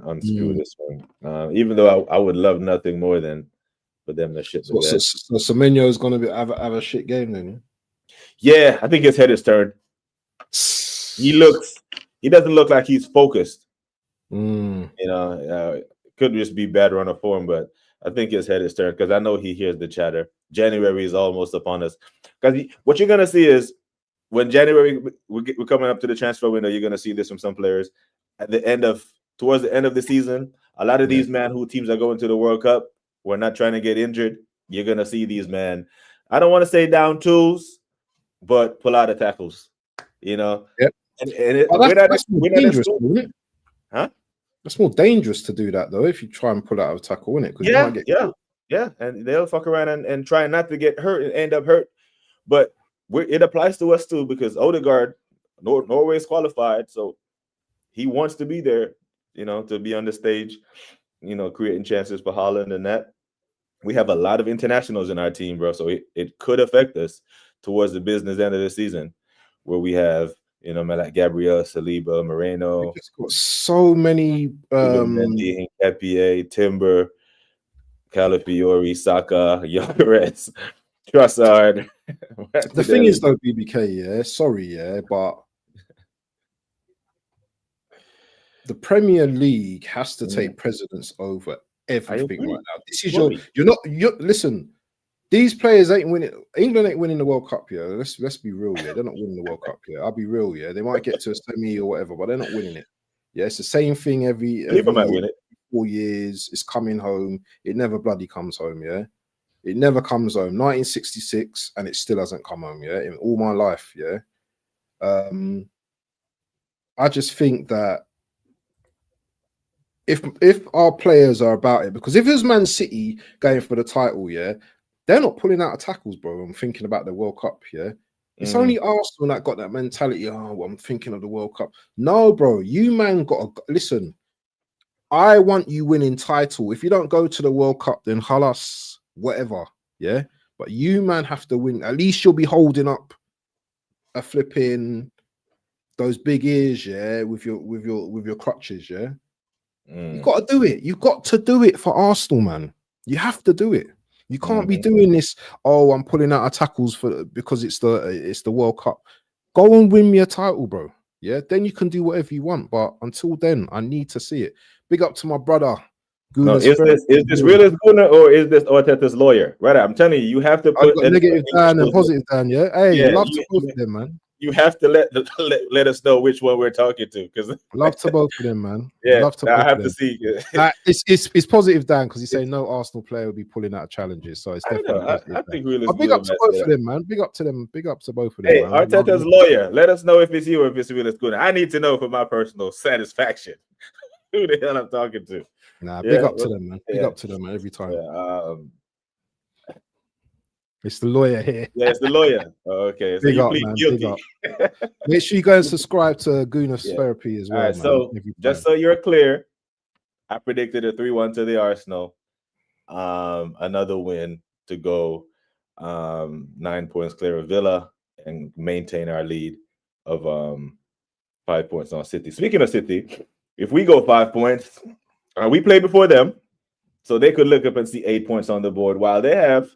Speaker 1: unscrew this one. Even though I would love nothing more than for them to shit the bed.
Speaker 2: So Semenyo is gonna have a shit game then.
Speaker 1: Yeah, I think his head is turned. He doesn't look like he's focused. It could just be bad run of form, but I think his head is turned, because I know he hears the chatter. January is almost upon us. Because what you're gonna see is when January we're coming up to the transfer window, you're gonna see this from some players towards the end of the season. A lot of these men who teams are going to the World Cup, we're not trying to get injured. You're gonna see these men. I don't want to say down tools, but pull out the tackles.
Speaker 2: Yep.
Speaker 1: That's more dangerous,
Speaker 2: isn't it?
Speaker 1: Huh?
Speaker 2: That's more dangerous to do that though, if you try and pull out a tackle, isn't it?
Speaker 1: Yeah, and they'll fuck around and try not to get hurt and end up hurt. But it applies to us too, because Odegaard, Norway's qualified, so he wants to be there, to be on the stage, creating chances for Haaland and that. We have a lot of internationals in our team, bro, so it could affect us towards the business end of the season, where we have, like Gabriel, Saliba, Moreno.
Speaker 2: We've just got so many
Speaker 1: Mendy, Nketiah, Timber, Calafiori, Saka, Lloris, Trossard.
Speaker 2: The thing is though, BBK, but the Premier League has to take precedence over everything right now. This is you're listen. These players ain't winning. England ain't winning the World Cup, yeah. Let's be real, yeah. They're not winning the World Cup, yeah. I'll be real, yeah. They might get to a semi or whatever, but they're not winning it. Yeah, it's the same thing every
Speaker 1: might win it.
Speaker 2: 4 years. It's coming home. It never bloody comes home, yeah. It never comes home. 1966, and it still hasn't come home, yeah. In all my life, yeah. I just think that if our players are about it, because if it was Man City going for the title, yeah, they're not pulling out of tackles, bro. I'm thinking about the World Cup, yeah. It's only Arsenal that got that mentality. Oh, well, I'm thinking of the World Cup. No, bro, you man got to listen. I want you winning title. If you don't go to the World Cup, then halas, whatever, yeah. But you man have to win. At least you'll be holding up a flipping those big ears, yeah, with your crutches, yeah. You got to do it. You've got to do it for Arsenal, man. You have to do it. You can't be doing this. Oh, I'm pulling out of tackles because it's the World Cup. Go and win me a title, bro. Yeah, then you can do whatever you want. But until then, I need to see it. Big up to my brother.
Speaker 1: No, is this real as Gunnar or is this Arteta's lawyer? Right, I'm telling you, you have to put
Speaker 2: negative Dan and positive Dan. Yeah, hey, love to both of them, man.
Speaker 1: You have to let us know which one we're talking to, because
Speaker 2: love to both of them, man.
Speaker 1: Yeah,
Speaker 2: love to
Speaker 1: I have to see.
Speaker 2: It's positive, Dan, because he's saying no Arsenal player will be pulling out challenges, so it's definitely.
Speaker 1: I think
Speaker 2: big up to both of them, man. Big up to them. Big up to both of them.
Speaker 1: Hey, Arteta's lawyer, let us know if it's you or if it's Willis Gunnar. I need to know for my personal satisfaction who the hell I'm talking to.
Speaker 2: Nah, big up to them, man. Big up to them, man. Every time. It's the lawyer here.
Speaker 1: Yeah, it's the lawyer. Okay, so
Speaker 2: big up, man. Guilty. Big up. Make sure you go and subscribe to Gunnar's Therapy as well.
Speaker 1: All right, so just so you're clear, I predicted a 3-1 to the Arsenal. Another win to go 9 points clear of Villa and maintain our lead of 5 points on City. Speaking of City, if we go 5 points, we play before them, so they could look up and see 8 points on the board while they have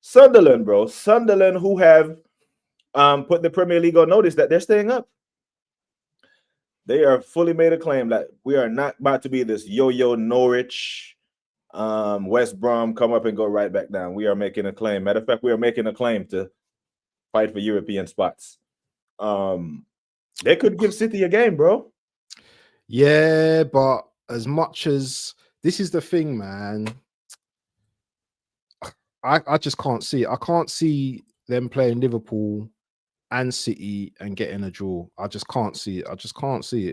Speaker 1: Sunderland, bro. Sunderland, who have put the Premier League on notice that they're staying up. They are fully made a claim that we are not about to be this yo-yo Norwich, West Brom, come up and go right back down. We are making a claim. Matter of fact, we are making a claim to fight for European spots. They could give City a game, bro.
Speaker 2: Yeah, but as much as this is the thing, man. I just can't see it. I can't see them playing Liverpool and City and getting a draw. I just can't see it. I can't see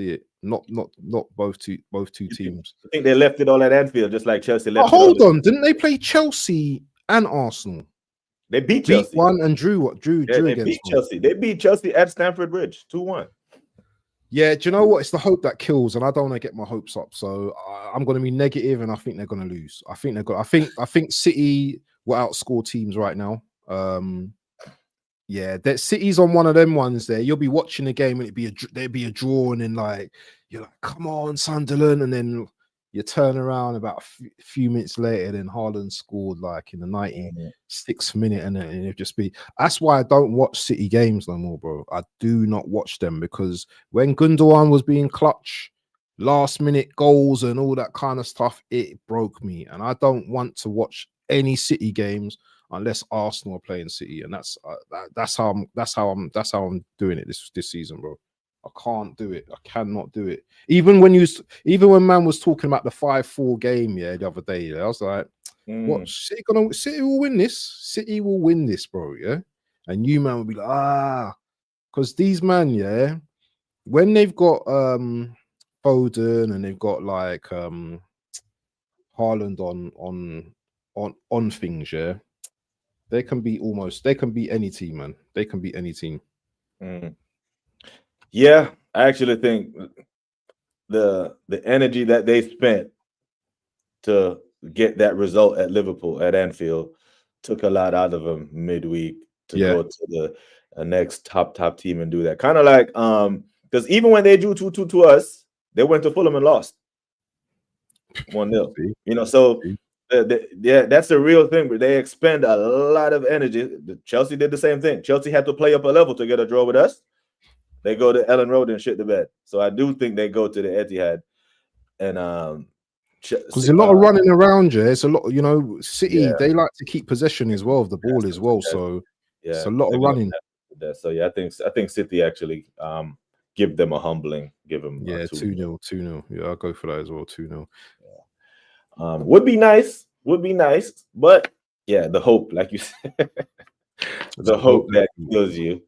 Speaker 2: it. Not both two teams.
Speaker 1: I think they left it all at Anfield, just like Chelsea left.
Speaker 2: Hold on, didn't they play Chelsea and Arsenal?
Speaker 1: They beat Chelsea.
Speaker 2: One and drew
Speaker 1: they
Speaker 2: against
Speaker 1: beat Chelsea. They beat Chelsea at Stamford Bridge 2-1.
Speaker 2: Yeah, do you know what? It's the hope that kills, and I don't want to get my hopes up. So I'm going to be negative, and I think they're going to lose. I think City will outscore teams right now. Yeah, that City's on one of them ones there. You'll be watching the game, and there'd be a draw, and then like you're like, come on, Sunderland, and then you turn around about a few minutes later, then Haaland scored like in the 96th minute, and then it'd just be. That's why I don't watch City games no more, bro. I do not watch them, because when Gundogan was being clutch, last minute goals and all that kind of stuff, it broke me, and I don't want to watch any City games unless Arsenal are playing City, and that's how I'm doing it this season, bro. I can't do it. I cannot do it. Even when man was talking about the 5-4 game, the other day, I was like, "What? City will win this. City will win this, bro." Yeah, and you man will be like, because these man, when they've got Foden and they've got like Haaland on things, they can beat any team, man. They can beat any team.
Speaker 1: Yeah, I actually think the energy that they spent to get that result at Liverpool at Anfield took a lot out of them midweek to go to the next top team and do that. Kind of like because even when they drew 2-2 to us, they went to Fulham and lost 1-0. You know, so that's a real thing. But they expend a lot of energy. Chelsea did the same thing. Chelsea had to play up a level to get a draw with us. They go to Ellen Road and shit the bed. So I do think they go to the Etihad. And
Speaker 2: because a lot of running around. Yeah, it's a lot. City,
Speaker 1: yeah.
Speaker 2: they like to keep possession as well of the ball as well. So it's a lot of running.
Speaker 1: So yeah, I think City actually give them a humbling. Give them
Speaker 2: 2-0, 2-0. Yeah, I'll go for that as well. 2-0.
Speaker 1: Yeah. Would be nice, but yeah, the hope, like you said, the hope that kills you.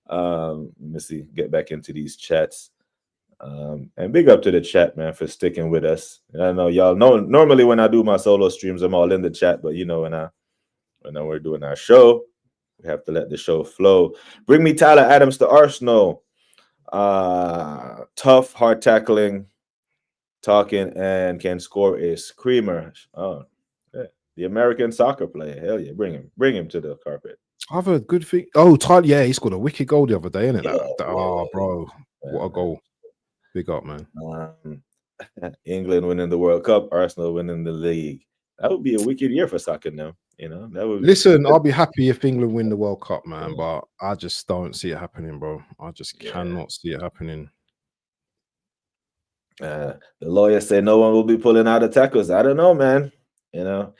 Speaker 1: Let me see, get back into these chats. And big up to the chat, man, for sticking with us. I know y'all know normally when I do my solo streams, I'm all in the chat, but when we're doing our show, we have to let the show flow. Bring me Tyler Adams to Arsenal. Tough, hard tackling, talking, and can score a screamer. Oh, yeah. The American soccer player. Hell yeah, bring him to the carpet.
Speaker 2: I've heard good thing. Oh, Tyler, yeah, he scored a wicked goal the other day, innit? Bro, what a goal! Big up, man.
Speaker 1: England winning the World Cup, Arsenal winning the league. That would be a wicked year for soccer now. That would.
Speaker 2: Listen, I'll be happy if England win the World Cup, man, but I just don't see it happening, bro. I just cannot see it happening.
Speaker 1: The lawyers say no one will be pulling out of tackles. I don't know, man. I don't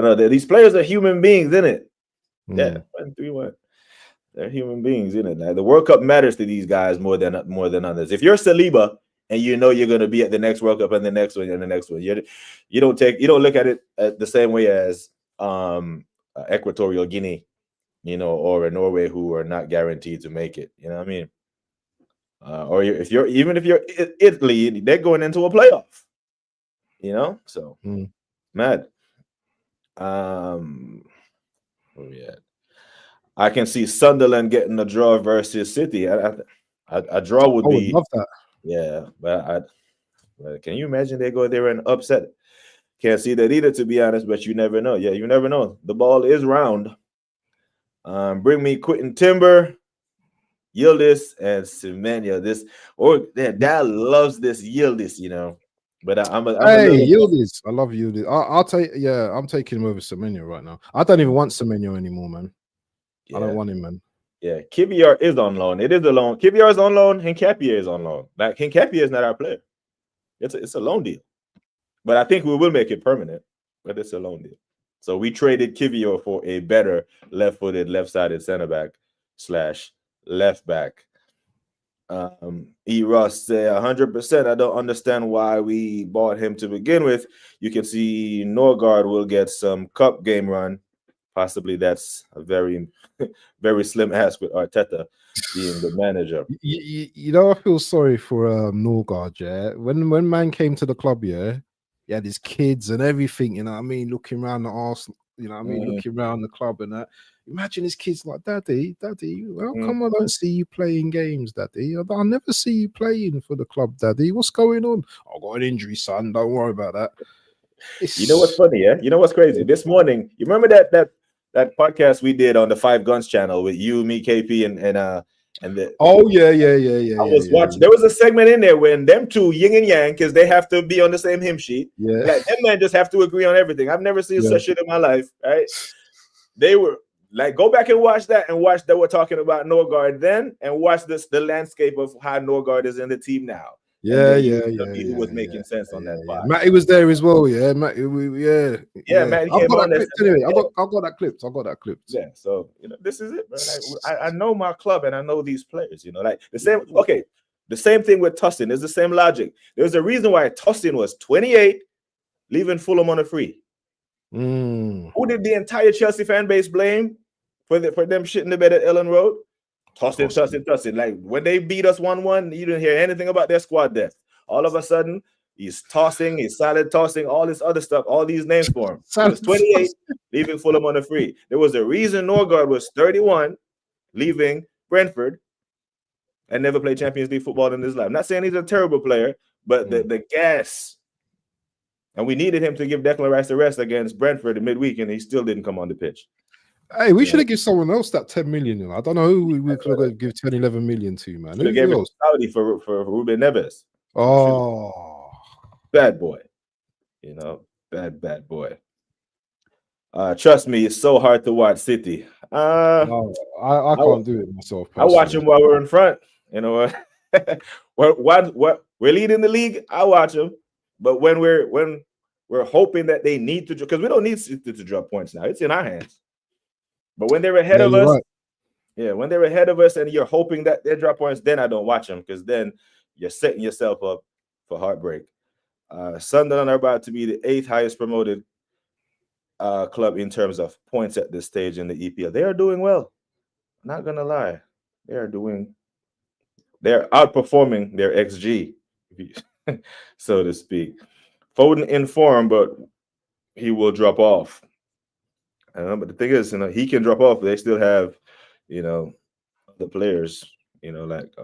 Speaker 1: know. These players are human beings, isn't it? Yeah, 1-3-1. They're human beings, isn't it? Like, the World Cup matters to these guys more than others. If you're Saliba and you know you're going to be at the next World Cup and the next one and the next one, you don't look at it the same way as Equatorial Guinea, or Norway, who are not guaranteed to make it. You know what I mean? Or if you're Italy, they're going into a playoff. So mad. I can see Sunderland getting a draw versus City. A draw would be.
Speaker 2: Love that.
Speaker 1: Yeah, but can you imagine they go there and upset? Can't see that either, to be honest. But you never know. Yeah, you never know. The ball is round. Bring me Quentin Timber, Yildiz, and Semenya. Dad loves this Yildiz, But
Speaker 2: Yildiz. I love Yildiz. I'll take. Yeah, I'm taking him over Semenya right now. I don't even want Semenya anymore, man. Yeah. I don't want him, man.
Speaker 1: Yeah, Kivior is on loan. It is a loan. Kivior is on loan. Hincapié is on loan. Like, Hincapié is not our player. It's a loan deal. But I think we will make it permanent. But it's a loan deal. So we traded Kivior for a better left-footed, left-sided center back / left back. E. Ross say 100%. I don't understand why we bought him to begin with. You can see Norgard will get some cup game run. Possibly that's a very, very slim ask with Arteta being the manager.
Speaker 2: I feel sorry for Norgard. Yeah, when man came to the club, yeah, he had his kids and everything. You know what I mean? Looking around the Arsenal, looking around the club and that. Imagine his kids like, Daddy, how come I don't see you playing games, Daddy? I never see you playing for the club, Daddy. What's going on? I got an injury, son. Don't worry about that.
Speaker 1: You know what's funny, yeah? You know what's crazy? This morning, you remember that podcast we did on the 5 Guns channel with you, me, KP, and the.
Speaker 2: Oh yeah.
Speaker 1: I was watching. There was a segment in there when them two yin and yang, because they have to be on the same hymn sheet.
Speaker 2: Yeah,
Speaker 1: like them men just have to agree on everything. I've never seen such shit in my life. Right? They were like, go back and watch that, and watch that we're talking about Norgard then, and watch the landscape of how Norgard is in the team now. Who was making sense on that part.
Speaker 2: Matty was there as well, yeah. Matty,
Speaker 1: Matty came on there.
Speaker 2: Anyway, I got that clipped.
Speaker 1: Yeah, so this is it, man. Like, I know my club and I know these players. Like the same. Okay, the same thing with Tustin. It's the same logic. There's a reason why Tustin was 28, leaving Fulham on a free. Who did the entire Chelsea fan base blame for them shitting the bed at Ellen Road? Tustin. Like, when they beat us 1-1, you didn't hear anything about their squad depth. All of a sudden, he's tossing, he's silent tossing, all this other stuff, all these names for him. He was 28, leaving Fulham on a free. There was a reason Norgard was 31, leaving Brentford, and never played Champions League football in his life. I'm not saying he's a terrible player, but the gas. And we needed him to give Declan Rice a rest against Brentford in midweek, and he still didn't come on the pitch.
Speaker 2: Hey, we should have given someone else that 10 million. I don't know who we could have give 10, 11 million to, man.
Speaker 1: Who gave it Saudi for Ruben Neves.
Speaker 2: Oh,
Speaker 1: bad boy. Bad boy. Trust me, it's so hard to watch City.
Speaker 2: no, I can't do it myself.
Speaker 1: I watch him while we're in front. You know what we're leading the league, I watch them. But when we're hoping that they need to, because we don't need to drop points now. It's in our hands. But when they're ahead
Speaker 2: Yeah,
Speaker 1: of
Speaker 2: you're
Speaker 1: us,
Speaker 2: right.
Speaker 1: yeah, when they're ahead of us and you're hoping that they drop points, then I don't watch them, because then you're setting yourself up for heartbreak. Sunderland are about to be the 8th highest promoted club in terms of points at this stage in the EPL. They are doing well. Not gonna lie, they're outperforming their XG, so to speak. Foden in form, but he will drop off. But the thing is, he can drop off. But they still have, the players, like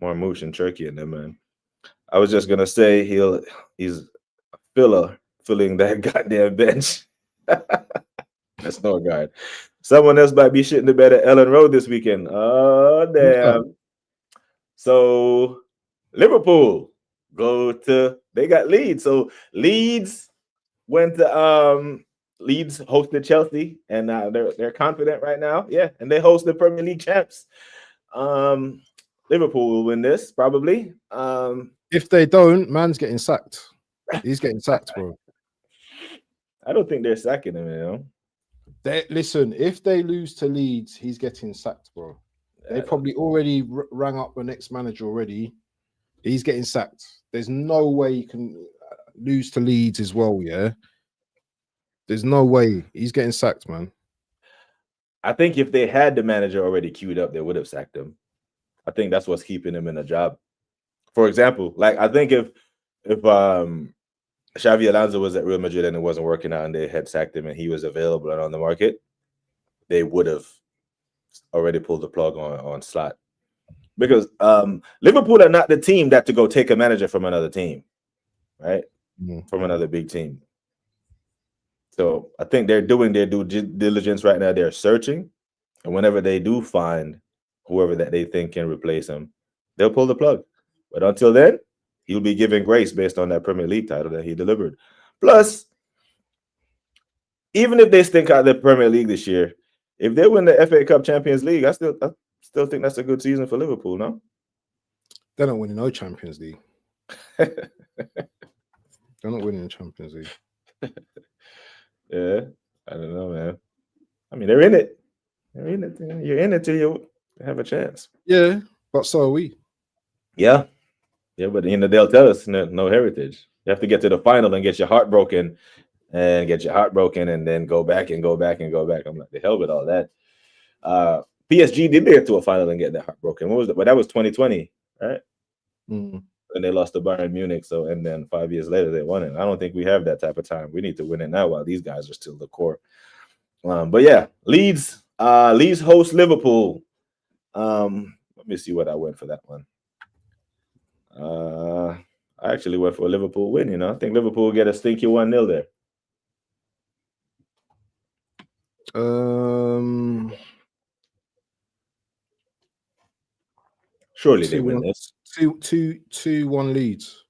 Speaker 1: Marmoush and Turkey and them. Man, I was just gonna say he's a filler filling that goddamn bench. That's no guard. Someone else might be shitting the bed at Ellen Road this weekend. Oh
Speaker 2: Who's that?
Speaker 1: damn! So Liverpool they got Leeds. So Leeds went to Leeds hosted Chelsea, and they're confident right now. Yeah, and they host the Premier League champs. Liverpool will win this probably.
Speaker 2: If they don't, man's getting sacked. He's getting sacked, bro.
Speaker 1: I don't think they're sacking him.
Speaker 2: Listen, if they lose to Leeds, he's getting sacked, bro. They probably already rang up the next manager already. He's getting sacked. There's no way you can lose to Leeds as well, yeah? There's no way. He's getting sacked, man.
Speaker 1: I think if they had the manager already queued up, they would have sacked him. I think that's what's keeping him in a job. For example, like I think if Xavi Alonso was at Real Madrid and it wasn't working out and they had sacked him and he was available and on the market, they would have already pulled the plug on Slot. Because Liverpool are not the team that to go take a manager from another team, right? From another big team. So I think they're doing their due diligence right now. They're searching, and whenever they do find whoever that they think can replace him, they'll pull the plug. But until then, he'll be given grace based on that Premier League title that he delivered. Plus, even if they stink out the Premier League this year, if they win the FA Cup Champions League, I still think that's a good season for Liverpool, no?
Speaker 2: They're not winning no Champions League. They're not winning the Champions League.
Speaker 1: Yeah, I don't know, man. I mean, they're in it. You're in it till you have a chance.
Speaker 2: Yeah, but so are we.
Speaker 1: Yeah, but they'll tell us no heritage. You have to get to the final and get your heart broken, and then go back and go back and go back. I'm like, the hell with all that. PSG did get to a final and get their heart broken. What was that? Well, that was 2020, right? And they lost to Bayern Munich. So, and then 5 years later they won it. I don't think we have that type of time. We need to win it now while these guys are still the core. But yeah, Leeds host Liverpool. Let me see what I went for that one. I actually went for a Liverpool win. I think Liverpool will get a stinky 1-0 there. Surely they win this.
Speaker 2: 2-1 Leeds.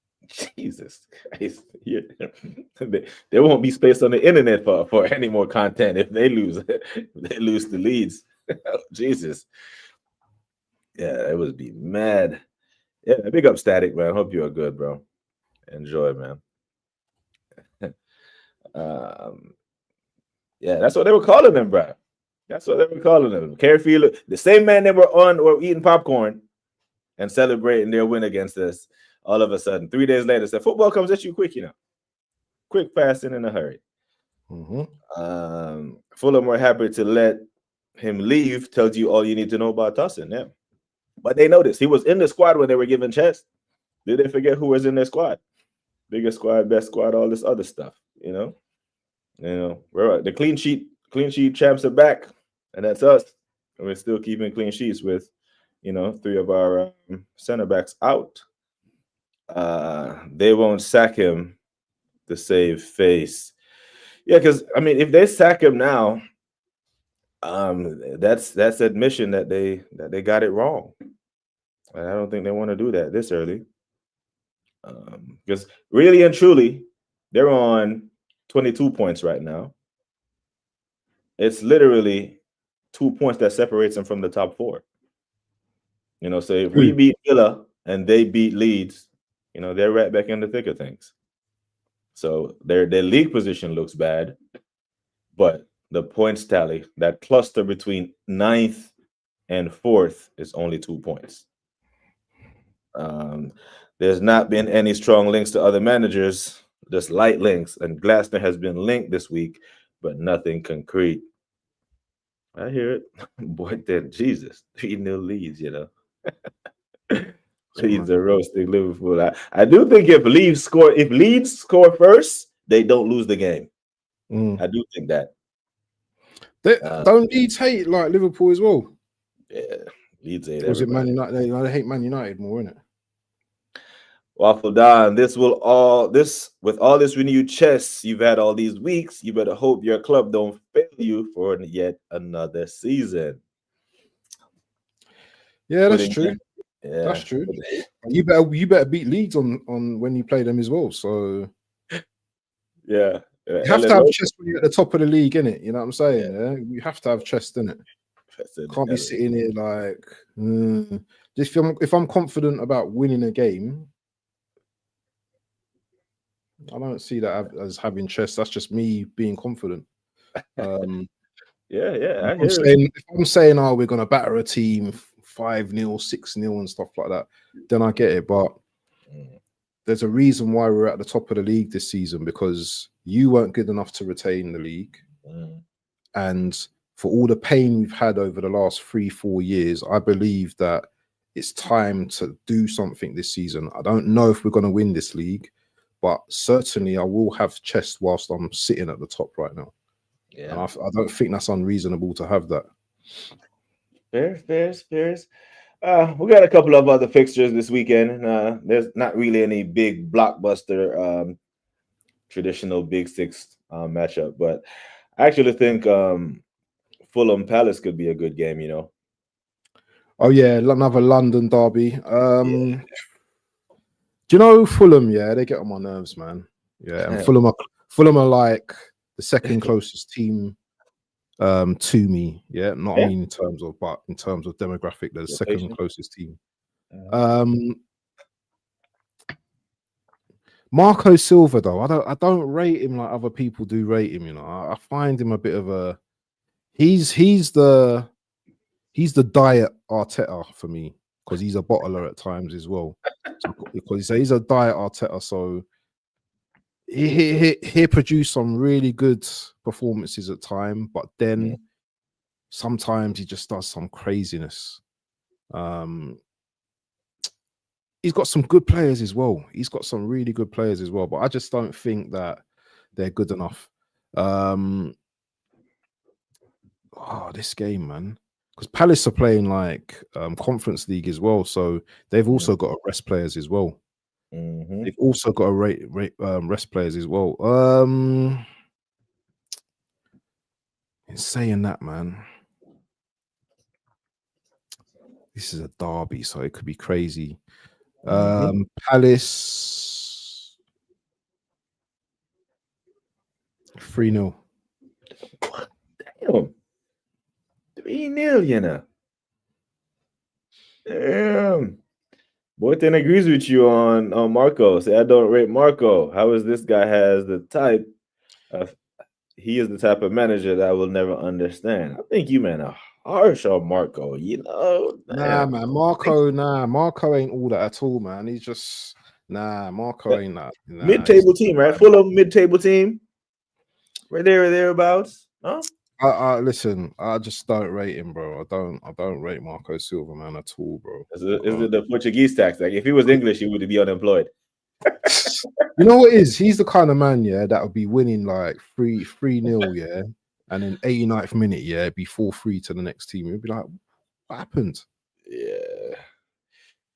Speaker 1: Jesus Christ. Yeah. There won't be space on the internet for any more content if they lose. They lose the Leeds. Jesus. Yeah, it would be mad. Yeah, big up Static, man. Hope you are good, bro. Enjoy, man. Yeah, that's what they were calling them, bro. That's what they were calling them. Carefield, the same man they were eating popcorn and celebrating their win against us. All of a sudden, 3 days later, said football comes at you quick, quick, fast, and in a hurry. Fulham were happy to let him leave. Tells you all you need to know about Tussin, yeah. But they noticed he was in the squad when they were given chest. Did they forget who was in their squad? Biggest squad, best squad, all this other stuff. We're the clean sheet champs are back, and that's us. And we're still keeping clean sheets with, 3 of our center backs out. They won't sack him to save face. Yeah, because if they sack him now, that's admission that they got it wrong. And I don't think they want to do that this early. Because really and truly, they're on 22 points right now. It's literally 2 points that separates them from the top 4. So if we beat Villa and they beat Leeds, they're right back in the thick of things. So their league position looks bad, but the points tally, that cluster between 9th and 4th, is only 2 points. There's not been any strong links to other managers, just light links, and Glasner has been linked this week, but nothing concrete. I hear it. Boy, then Jesus, 3-0 Leeds, Leeds are roasting Liverpool. I do think if Leeds score first, they don't lose the game. I do think that.
Speaker 2: Don't Leeds hate like Liverpool as well?
Speaker 1: Yeah, Leeds hate
Speaker 2: Was it Man
Speaker 1: everybody.
Speaker 2: United? They hate Man United more, innit?
Speaker 1: Waffle Don, with all this renewed chess you've had all these weeks, you better hope your club don't fail you for yet another season.
Speaker 2: Yeah, that's true.
Speaker 1: Yeah,
Speaker 2: that's true. You better beat Leeds on when you play them as well. So
Speaker 1: yeah,
Speaker 2: you have to have chest when you're at the top of the league, innit? You know what I'm saying? Yeah, you have to have chest, innit? Can't be sitting here like if I'm confident about winning a game, I don't see that as having chest. That's just me being confident.
Speaker 1: Yeah.
Speaker 2: If I'm saying, oh, we're gonna batter a team 5-0, 6-0 and stuff like that, then I get it. But there's a reason why we're at the top of the league this season, because you weren't good enough to retain the league. And for all the pain we've had over the last 3-4 years, I believe that it's time to do something this season. I don't know if we're going to win this league, but certainly I will have chest whilst I'm sitting at the top right now. Yeah, and I don't think that's unreasonable to have that.
Speaker 1: Fairs. We got a couple of other fixtures this weekend. There's not really any big blockbuster traditional Big Six matchup, but I actually think Fulham Palace could be a good game.
Speaker 2: Oh yeah, another London derby. Do you know Fulham? Yeah, they get on my nerves, man. Yeah, and Fulham are like the second closest team to me. Yeah, not I mean in terms of demographic, they're the second closest team. Marco Silva, though, I don't rate him like other people do rate him. I find him a bit of a he's the diet Arteta for me, because he's a bottler at times as well. Because he's a diet Arteta, so he produced some really good performances at time, but then sometimes he just does some craziness. He's got some good players as well. He's got some really good players as well, but I just don't think that they're good enough. This game, man. Because Palace are playing like Conference League as well, so they've also got to rest players as well. They've also got to rest players as well. In saying that, man, this is a derby, so it could be crazy. Palace 3-0.
Speaker 1: Damn. 3-0, Damn. Boyton agrees with you on Marco. Say, I don't rate Marco. How is this guy has the type of he is the type of manager that I will never understand. I think you man are harsh on Marco,
Speaker 2: Nah, man. Marco ain't all that at all, man. He's just Marco ain't that.
Speaker 1: Mid-table team, right? Fulham mid-table team. Right there or thereabouts. Huh?
Speaker 2: Listen, I just don't rate him, bro. I don't rate Marco Silva, man, at all, bro.
Speaker 1: Is it the Portuguese tax? Like if he was English, he would be unemployed.
Speaker 2: You know what it is? He's the kind of man, that would be winning like 3-0, yeah, and then 89th minute, it'd be 4-3 to the next team. It'd be like, what happened?
Speaker 1: Yeah.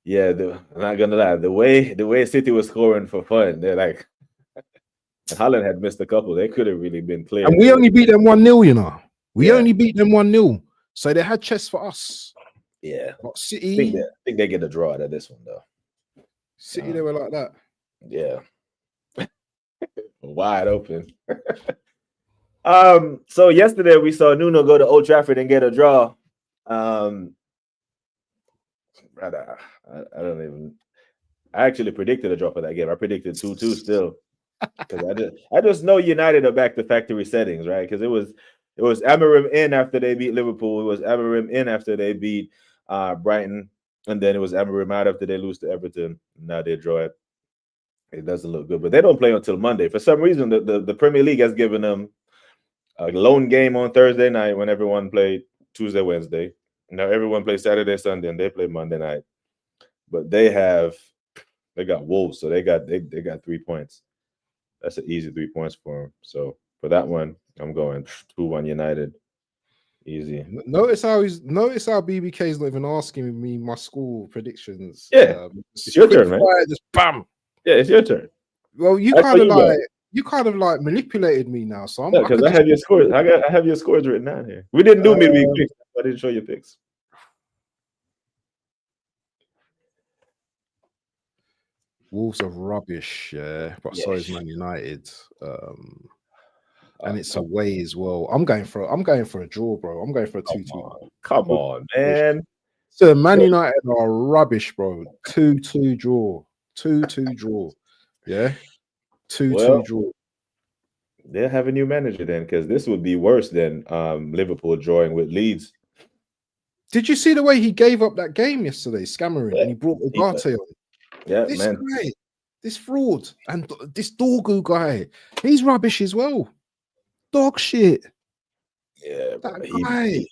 Speaker 1: I'm not gonna lie. The way City was scoring for fun, they're like, and Holland had missed a couple. They could have really been clear.
Speaker 2: And we only beat them 1-0, We only beat them 1-0. So they had chess for us.
Speaker 1: Yeah.
Speaker 2: But City,
Speaker 1: I think they get a draw out of this one, though.
Speaker 2: City, they were like that.
Speaker 1: Yeah. Wide open. So yesterday we saw Nuno go to Old Trafford and get a draw. Brother, I don't even. I actually predicted a draw for that game. I predicted 2-2 still because I just know United are back to factory settings, right? Because it was Amorim in after they beat Liverpool. It was Amorim in after they beat Brighton, and then it was Amorim out after they lose to Everton. Now they draw it. It doesn't look good, but they don't play until Monday. For some reason, the Premier League has given them a lone game on Thursday night when everyone played Tuesday, Wednesday. Now everyone plays Saturday, Sunday, and they play Monday night. But they got Wolves, so they got 3 points. That's an easy 3 points for them. So for that one, I'm going 2-1 United. Easy.
Speaker 2: Notice how BBK is not even asking me my school predictions.
Speaker 1: Yeah, it's your turn, man.
Speaker 2: Just bam.
Speaker 1: Yeah, it's your turn.
Speaker 2: Well, you kind of like manipulated me now. So I'm
Speaker 1: because I have your scores. I have your scores written down here. We didn't do midweek picks. I didn't show your picks.
Speaker 2: Wolves are rubbish, yeah, but so is Man United. And it's away as well. I'm going for a draw, bro. I'm going for a 2-2.
Speaker 1: Come on, man.
Speaker 2: So Man United are rubbish, bro. 2-2 draw. 2-2 draw. Yeah. 2-2 draw.
Speaker 1: They'll have a new manager then, because this would be worse than Liverpool drawing with Leeds.
Speaker 2: Did you see the way he gave up that game yesterday, Scammering, and he brought Ugarte on?
Speaker 1: Yeah,
Speaker 2: this
Speaker 1: man.
Speaker 2: guy, this fraud, and this Dorgu guy, he's rubbish as well. Dog shit.
Speaker 1: Yeah,
Speaker 2: that guy.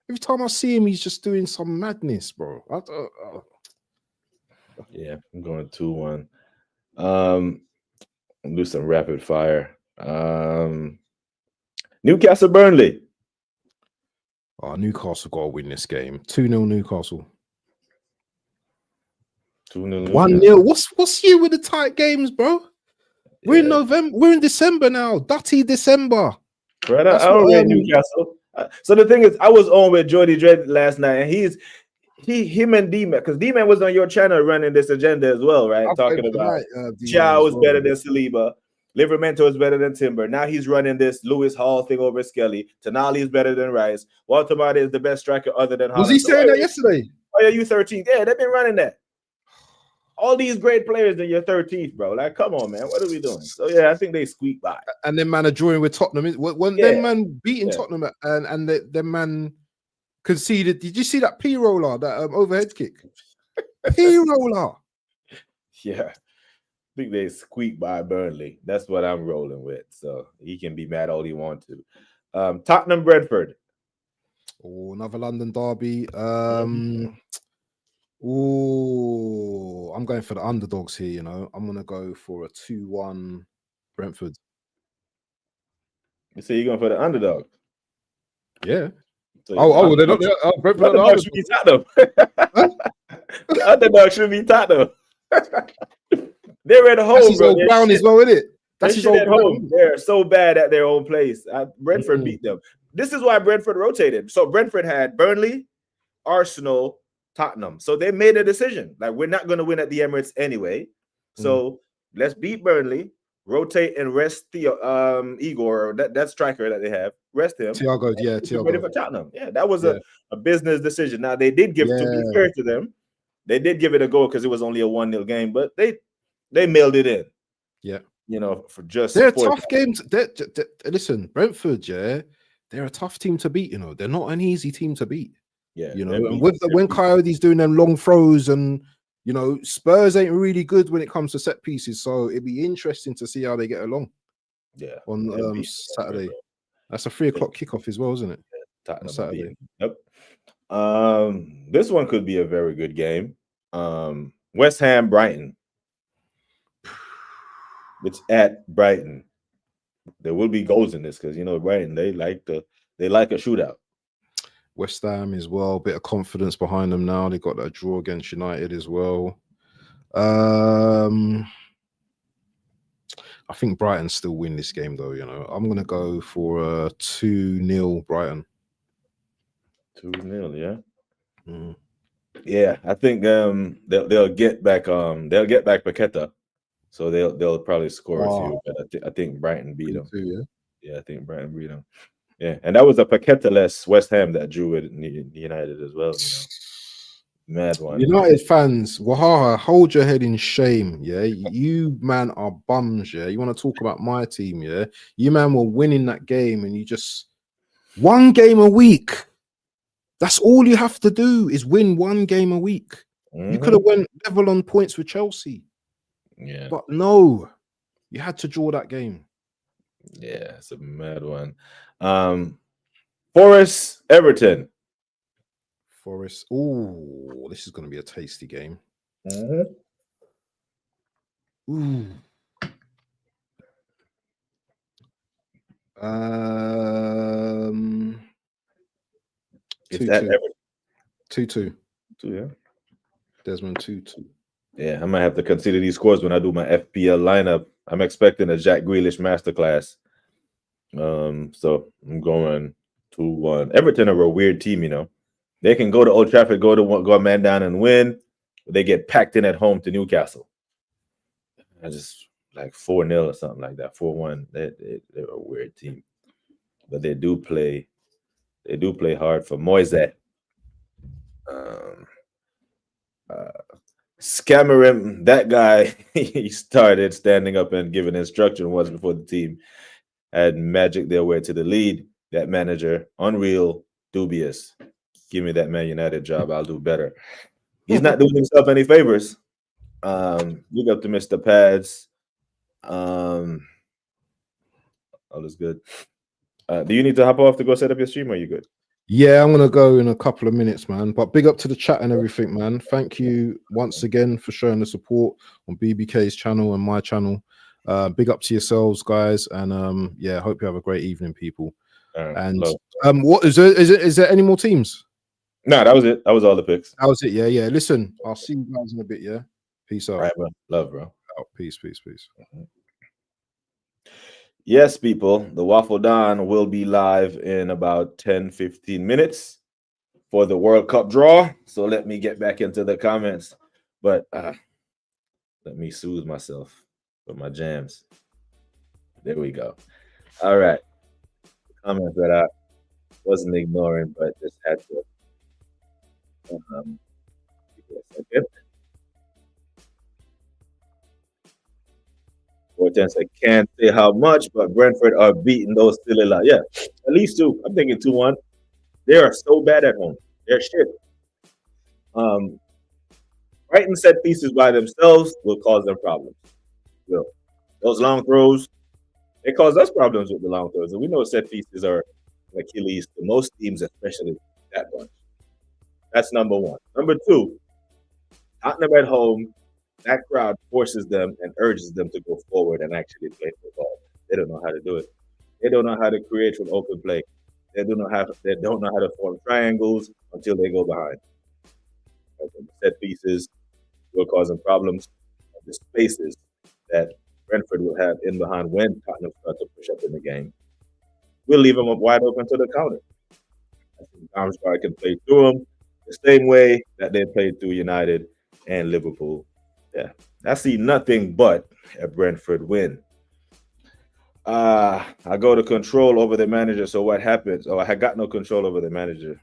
Speaker 2: Every time I see him, he's just doing some madness, bro.
Speaker 1: Yeah, I'm going 2-1. Do some rapid fire. Newcastle Burnley.
Speaker 2: Oh, Newcastle got to win this game. 2-0 Newcastle.
Speaker 1: 2-0.
Speaker 2: 1-0. What's you with the tight games, bro? We're in November. We're in December now. Dirty December.
Speaker 1: Right, I don't rate Newcastle. So the thing is, I was on with Jordy Dredd last night, and him and D-Man, because D-Man was on your channel running this agenda as well, right? Talking about Chow is better than Saliba, Livramento is better than Timber. Now he's running this Lewis Hall thing over Skelly. Tonali is better than Rice. Walter Martin is the best striker other than Holland.
Speaker 2: Was he saying that yesterday?
Speaker 1: Oh yeah, you 13th. Yeah, they've been running that. All these great players in your 13th, bro. Like, come on, man. What are we doing? So yeah, I think they squeak by.
Speaker 2: And then man are drawing with Tottenham. When them man beating Tottenham and the man conceded. Did you see that P roller, that overhead kick? P roller.
Speaker 1: Yeah. I think they squeak by Burnley. That's what I'm rolling with. So he can be mad all he wants to. Tottenham Brentford.
Speaker 2: Oh, another London derby. I'm going for the underdogs here, you know. I'm gonna go for a 2-1 Brentford.
Speaker 1: You say you're going for the underdog?
Speaker 2: Yeah.
Speaker 1: So
Speaker 2: they're not. Brentford
Speaker 1: the underdog should be Tottenham. The underdog should be Tottenham. They're at home,
Speaker 2: That's his
Speaker 1: bro.
Speaker 2: old ground as well, isn't it? That's his old
Speaker 1: at home. They're so bad at their own place. Brentford beat them. This is why Brentford rotated. So Brentford had Burnley, Arsenal, Tottenham. So they made a decision. Like, we're not going to win at the Emirates anyway. So let's beat Burnley, rotate and rest Igor, that striker that they have. Rest him.
Speaker 2: Thiago.
Speaker 1: Ready for Tottenham. Yeah, that was a business decision. Now, they did give, to be fair to them, they did give it a go because it was only a 1-0 game, but they mailed it in.
Speaker 2: Yeah.
Speaker 1: You know, for just
Speaker 2: they're tough games. Listen, Brentford, they're a tough team to beat, you know. They're not an easy team to beat.
Speaker 1: Yeah,
Speaker 2: you know, and when Coyote's doing them long throws, and you know, Spurs ain't really good when it comes to set pieces, so it'd be interesting to see how they get along.
Speaker 1: Yeah,
Speaker 2: on Saturday. That's a 3 o'clock kickoff as well, isn't it?
Speaker 1: On Saturday. Yep. This one could be a very good game. West Ham Brighton. It's at Brighton. There will be goals in this because you know Brighton, they like a shootout.
Speaker 2: West Ham as well, bit of confidence behind them now. They got that draw against United as well. I think Brighton still win this game though. You know, I'm gonna go for a 2-0 Brighton.
Speaker 1: 2-0, yeah. Yeah, I think they'll get back Paqueta, so they'll probably score a few. But I think Brighton beat them. Yeah, I think Brighton beat them. Yeah, and that was a Paqueta-less West Ham that drew with United as well. You know? Mad one.
Speaker 2: United fans, Wahaha, hold your head in shame. Yeah, you man are bums. Yeah, you want to talk about my team? Yeah, you man were winning that game, and you just one game a week. That's all you have to do is win one game a week. You could have went level on points with Chelsea,
Speaker 1: Yeah.
Speaker 2: but no, you had to draw that game.
Speaker 1: Yeah, it's a mad one. Forest, Everton.
Speaker 2: Forest. Oh, this is going to be a tasty game. Ooh.
Speaker 1: It's at Everton.
Speaker 2: 2-2.
Speaker 1: 2, yeah.
Speaker 2: Desmond 2-2.
Speaker 1: Yeah, I might have to consider these scores when I do my FPL lineup. I'm expecting a Jack Grealish masterclass. So I'm going 2-1. Everton are a weird team, you know. They can go to Old Trafford, go a man down and win. But they get packed in at home to Newcastle. I just like 4-0 or something like that. 4-1. They're a weird team. But they do play hard for Moyes. Scammering, that guy, he started standing up and giving instruction once before the team had magic their way to the lead. That manager, unreal, dubious. Give me that Man United job. I'll do better. He's not doing himself any favors. Look up to Mr. Pads. All is good. Do you need to hop off to go set up your stream, or are you good?
Speaker 2: Yeah, I'm gonna go in a couple of minutes, man. But big up to the chat and everything, man. Thank you once again for showing the support on BBK's channel and my channel. Big up to yourselves, guys, and yeah, hope you have a great evening, people. And what is there? Is there any more teams?
Speaker 1: No, that was it. That was all the picks.
Speaker 2: That was it. Yeah, yeah. Listen, I'll see you guys in a bit. Yeah, peace out.
Speaker 1: All right, bro. Love, bro.
Speaker 2: Out. Peace.
Speaker 1: Yes, people, the Waffle Don will be live in about 10-15 minutes for the World Cup draw. So let me get back into the comments. But let me soothe myself with my jams. There we go. All right. Comments that I wasn't ignoring, but just had to. Give it a second. Hortense, I can't say how much, but Brentford are beating those silly lies. Yeah, at least 2. I'm thinking 2-1. They are so bad at home. They're shit. Brighton set pieces by themselves will cause them problems. Will. Those long throws, they cause us problems with the long throws. And we know set pieces are Achilles to most teams, especially that bunch. That's number 1. Number 2, Tottenham at home, that crowd forces them and urges them to go forward and actually play football. They don't know how to do it. They don't know how to create from open play. They don't know how to form triangles until they go behind. Set pieces will cause them problems. The spaces that Brentford will have in behind when Tottenham start to push up in the game will leave them up wide open to the counter. I think Armstrong can play through them the same way that they played through United and Liverpool. Yeah, I see nothing but a Brentford win. I go to control over the manager. So what happens? Oh, I had got no control over the manager.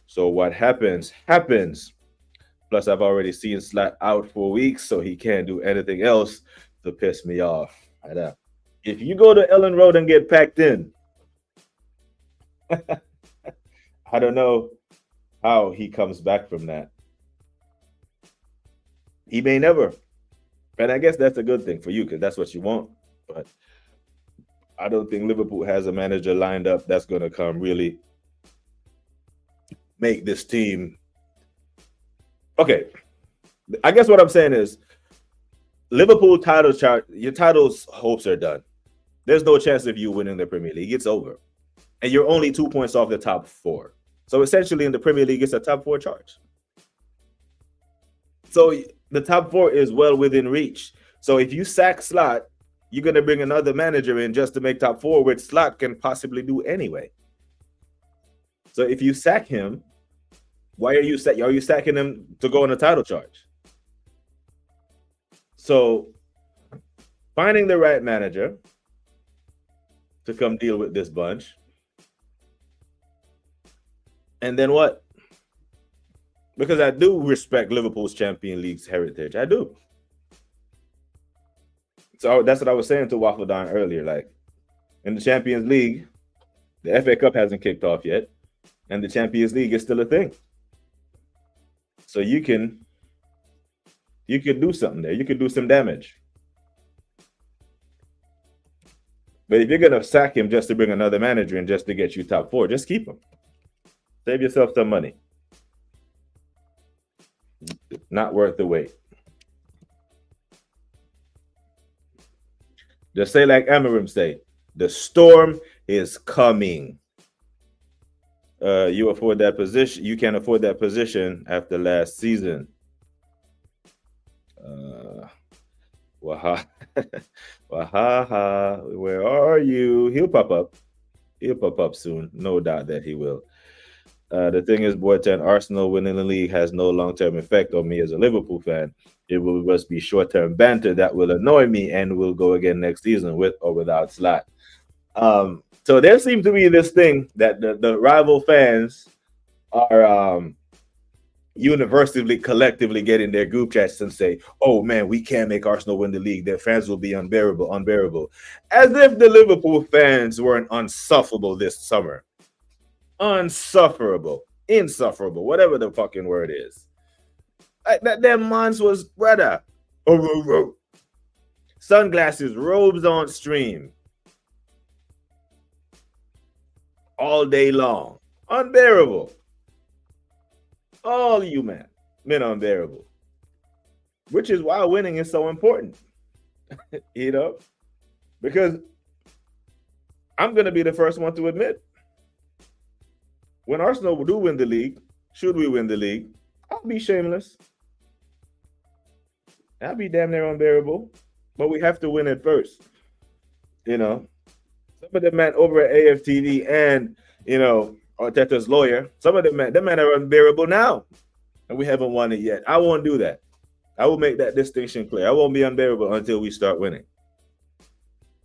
Speaker 1: So what happens. Plus, I've already seen Slat out for weeks, so he can't do anything else to piss me off. If you go to Ellen Road and get packed in, I don't know how he comes back from that. He may never. And I guess that's a good thing for you because that's what you want. But I don't think Liverpool has a manager lined up that's going to come really make this team. Okay. I guess what I'm saying is Liverpool title chart, your title's hopes are done. There's no chance of you winning the Premier League. It's over. And you're only 2 points off the top 4. So essentially in the Premier League, it's a top 4 charge. So the top 4 is well within reach. So if you sack Slot, you're going to bring another manager in just to make top 4, which Slot can possibly do anyway. So if you sack him, why are you sacking him to go on a title charge? So finding the right manager to come deal with this bunch. And then what? because I do respect Liverpool's Champions League's heritage. I do. So that's what I was saying to Waffle Don earlier. Like in the Champions League, the FA Cup hasn't kicked off yet, and the Champions League is still a thing. So you can do something there. You can do some damage. But if you're gonna sack him just to bring another manager in just to get you top 4, just keep him. Save yourself some money. Not worth the wait. Just say like Amarim say, the storm is coming. You afford that position. You can't afford that position after last season. Waha, Wahaha, where are you? He'll pop up. He'll pop up soon. No doubt that he will. The thing is, Boyton, Arsenal winning the league has no long-term effect on me as a Liverpool fan. It will just be short-term banter that will annoy me and will go again next season with or without Slot. So there seems to be this thing that the rival fans are universally, collectively get in their group chats and say, oh man, we can't make Arsenal win the league. Their fans will be unbearable. As if the Liverpool fans weren't unsufferable this summer. Unsufferable, insufferable, whatever the fucking word is. Like that damn months was brother. Sunglasses, robes on stream. All day long. Unbearable. All you men unbearable. Which is why winning is so important. You know? Because I'm gonna be the first one to admit, when Arsenal do win the league, should we win the league, I'll be shameless. I'll be damn near unbearable. But we have to win it first. You know? Some of the men over at AFTV and, you know, Arteta's lawyer, some of them men are unbearable now. And we haven't won it yet. I won't do that. I will make that distinction clear. I won't be unbearable until we start winning.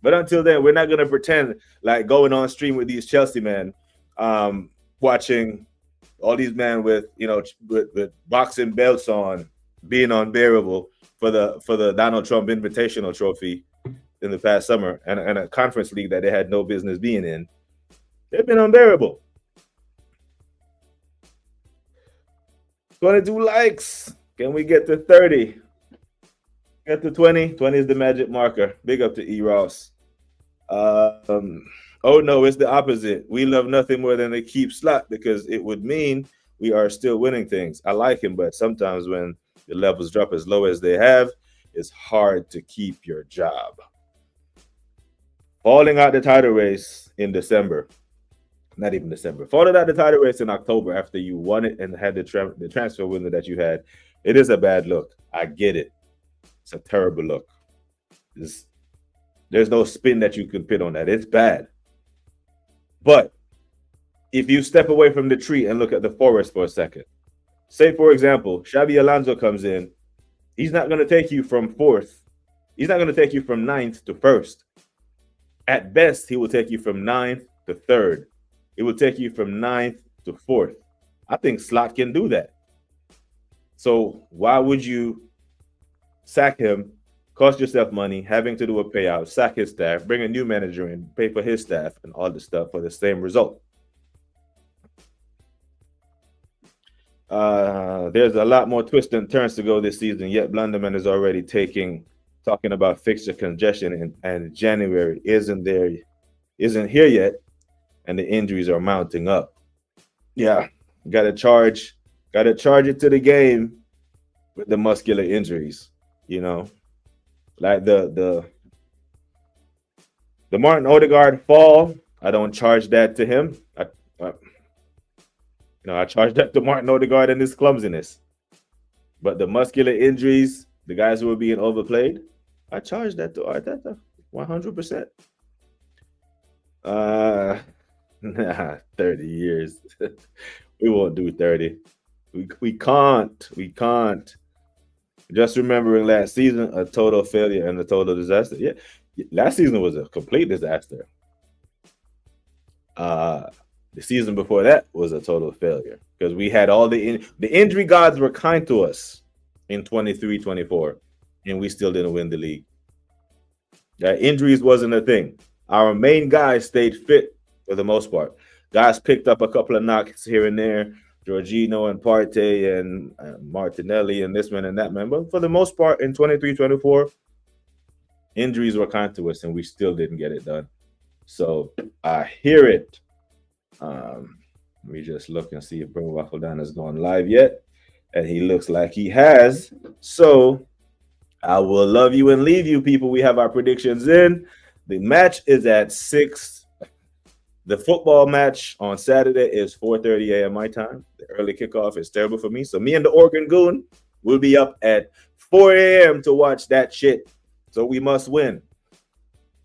Speaker 1: But until then, we're not going to pretend like going on stream with these Chelsea men, watching all these men with, you know, with boxing belts on, being unbearable for the Donald Trump Invitational Trophy in the past summer and a conference league that they had no business being in. They've been unbearable. 22 likes. Can we get to 30? Get to 20. 20 is the magic marker. Big up to E. Ross. Oh no, it's the opposite. We love nothing more than to keep Slot because it would mean we are still winning things. I like him, but sometimes when the levels drop as low as they have, it's hard to keep your job. Falling out the title race in December. Not even December. Falling out the title race in October after you won it and had the transfer window that you had. It is a bad look. I get it. It's a terrible look. There's no spin that you can put on that. It's bad. But if you step away from the tree and look at the forest for a second, say, for example, Xabi Alonso comes in. He's not going to take you from 4th. He's not going to take you from 9th to 1st. At best, he will take you from 9th to 3rd. It will take you from 9th to 4th. I think Slot can do that. So why would you sack him, cost yourself money, having to do a payout, sack his staff, bring a new manager in, pay for his staff and all this stuff for the same result? There's a lot more twists and turns to go this season, yet Blunderman is already talking about fixture congestion and January isn't here yet, and the injuries are mounting up. Yeah, gotta charge it to the game with the muscular injuries, you know. Like the Martin Odegaard fall, I don't charge that to him. I charge that to Martin Odegaard and his clumsiness. But the muscular injuries, the guys who are being overplayed, I charge that to Arteta 100%. 30 years. We won't do 30. We can't. Just remembering last season, a total failure and a total disaster. Yeah, last season was a complete disaster. The season before that was a total failure because we had all the injury gods were kind to us in 23-24, and we still didn't win the league. Injuries wasn't a thing. Our main guys stayed fit for the most part. Guys picked up a couple of knocks here and there, Jorginho and Partey and Martinelli and this man and that man. But for the most part, in 23-24, injuries were kind to us, and we still didn't get it done. So I hear it. Let me just look and see if Bro Waffle Down has gone live yet. And he looks like he has. So I will love you and leave you, people. We have our predictions in. The match is at 6. The football match on Saturday is 4:30 a.m. my time. The early kickoff is terrible for me. So me and the Oregon Goon will be up at 4 a.m. to watch that shit. So we must win.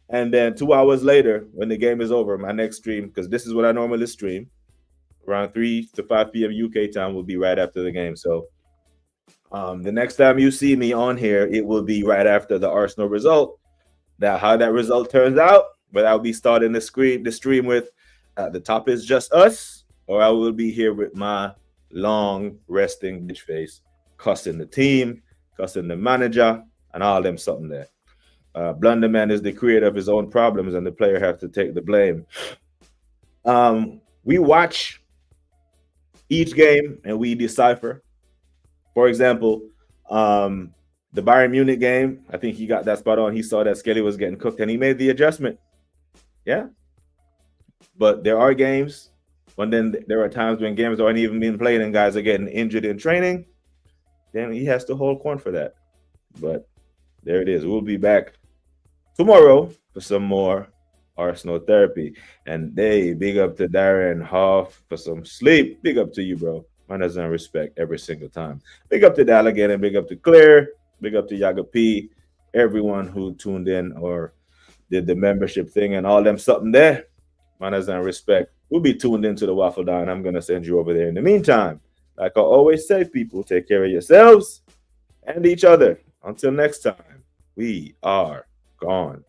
Speaker 1: And then 2 hours later, when the game is over, my next stream, because this is what I normally stream, around 3 to 5 p.m. UK time will be right after the game. So the next time you see me on here, it will be right after the Arsenal result. Now, how that result turns out, but I'll be starting the stream with the top is just us, or I will be here with my long resting bitch face, cussing the team, cussing the manager, and all them something there. Blunderman is the creator of his own problems, and the player has to take the blame. We watch each game and we decipher. For example, the Bayern Munich game, I think he got that spot on. He saw that Skelly was getting cooked and he made the adjustment. Yeah. But there are games there are times when games aren't even being played and guys are getting injured in training. Then he has to hold corn for that. But there it is. We'll be back tomorrow for some more Arsenal therapy. And big up to Darren Hoff for some sleep. Big up to you, bro. Manners and respect every single time. Big up to Dal again, and big up to Claire. Big up to Yaga P. Everyone who tuned in or did the membership thing and all them something there. Manners and respect. We'll be tuned into the Waffle Down. I'm going to send you over there. In the meantime, like I always say, people, take care of yourselves and each other. Until next time, we are gone.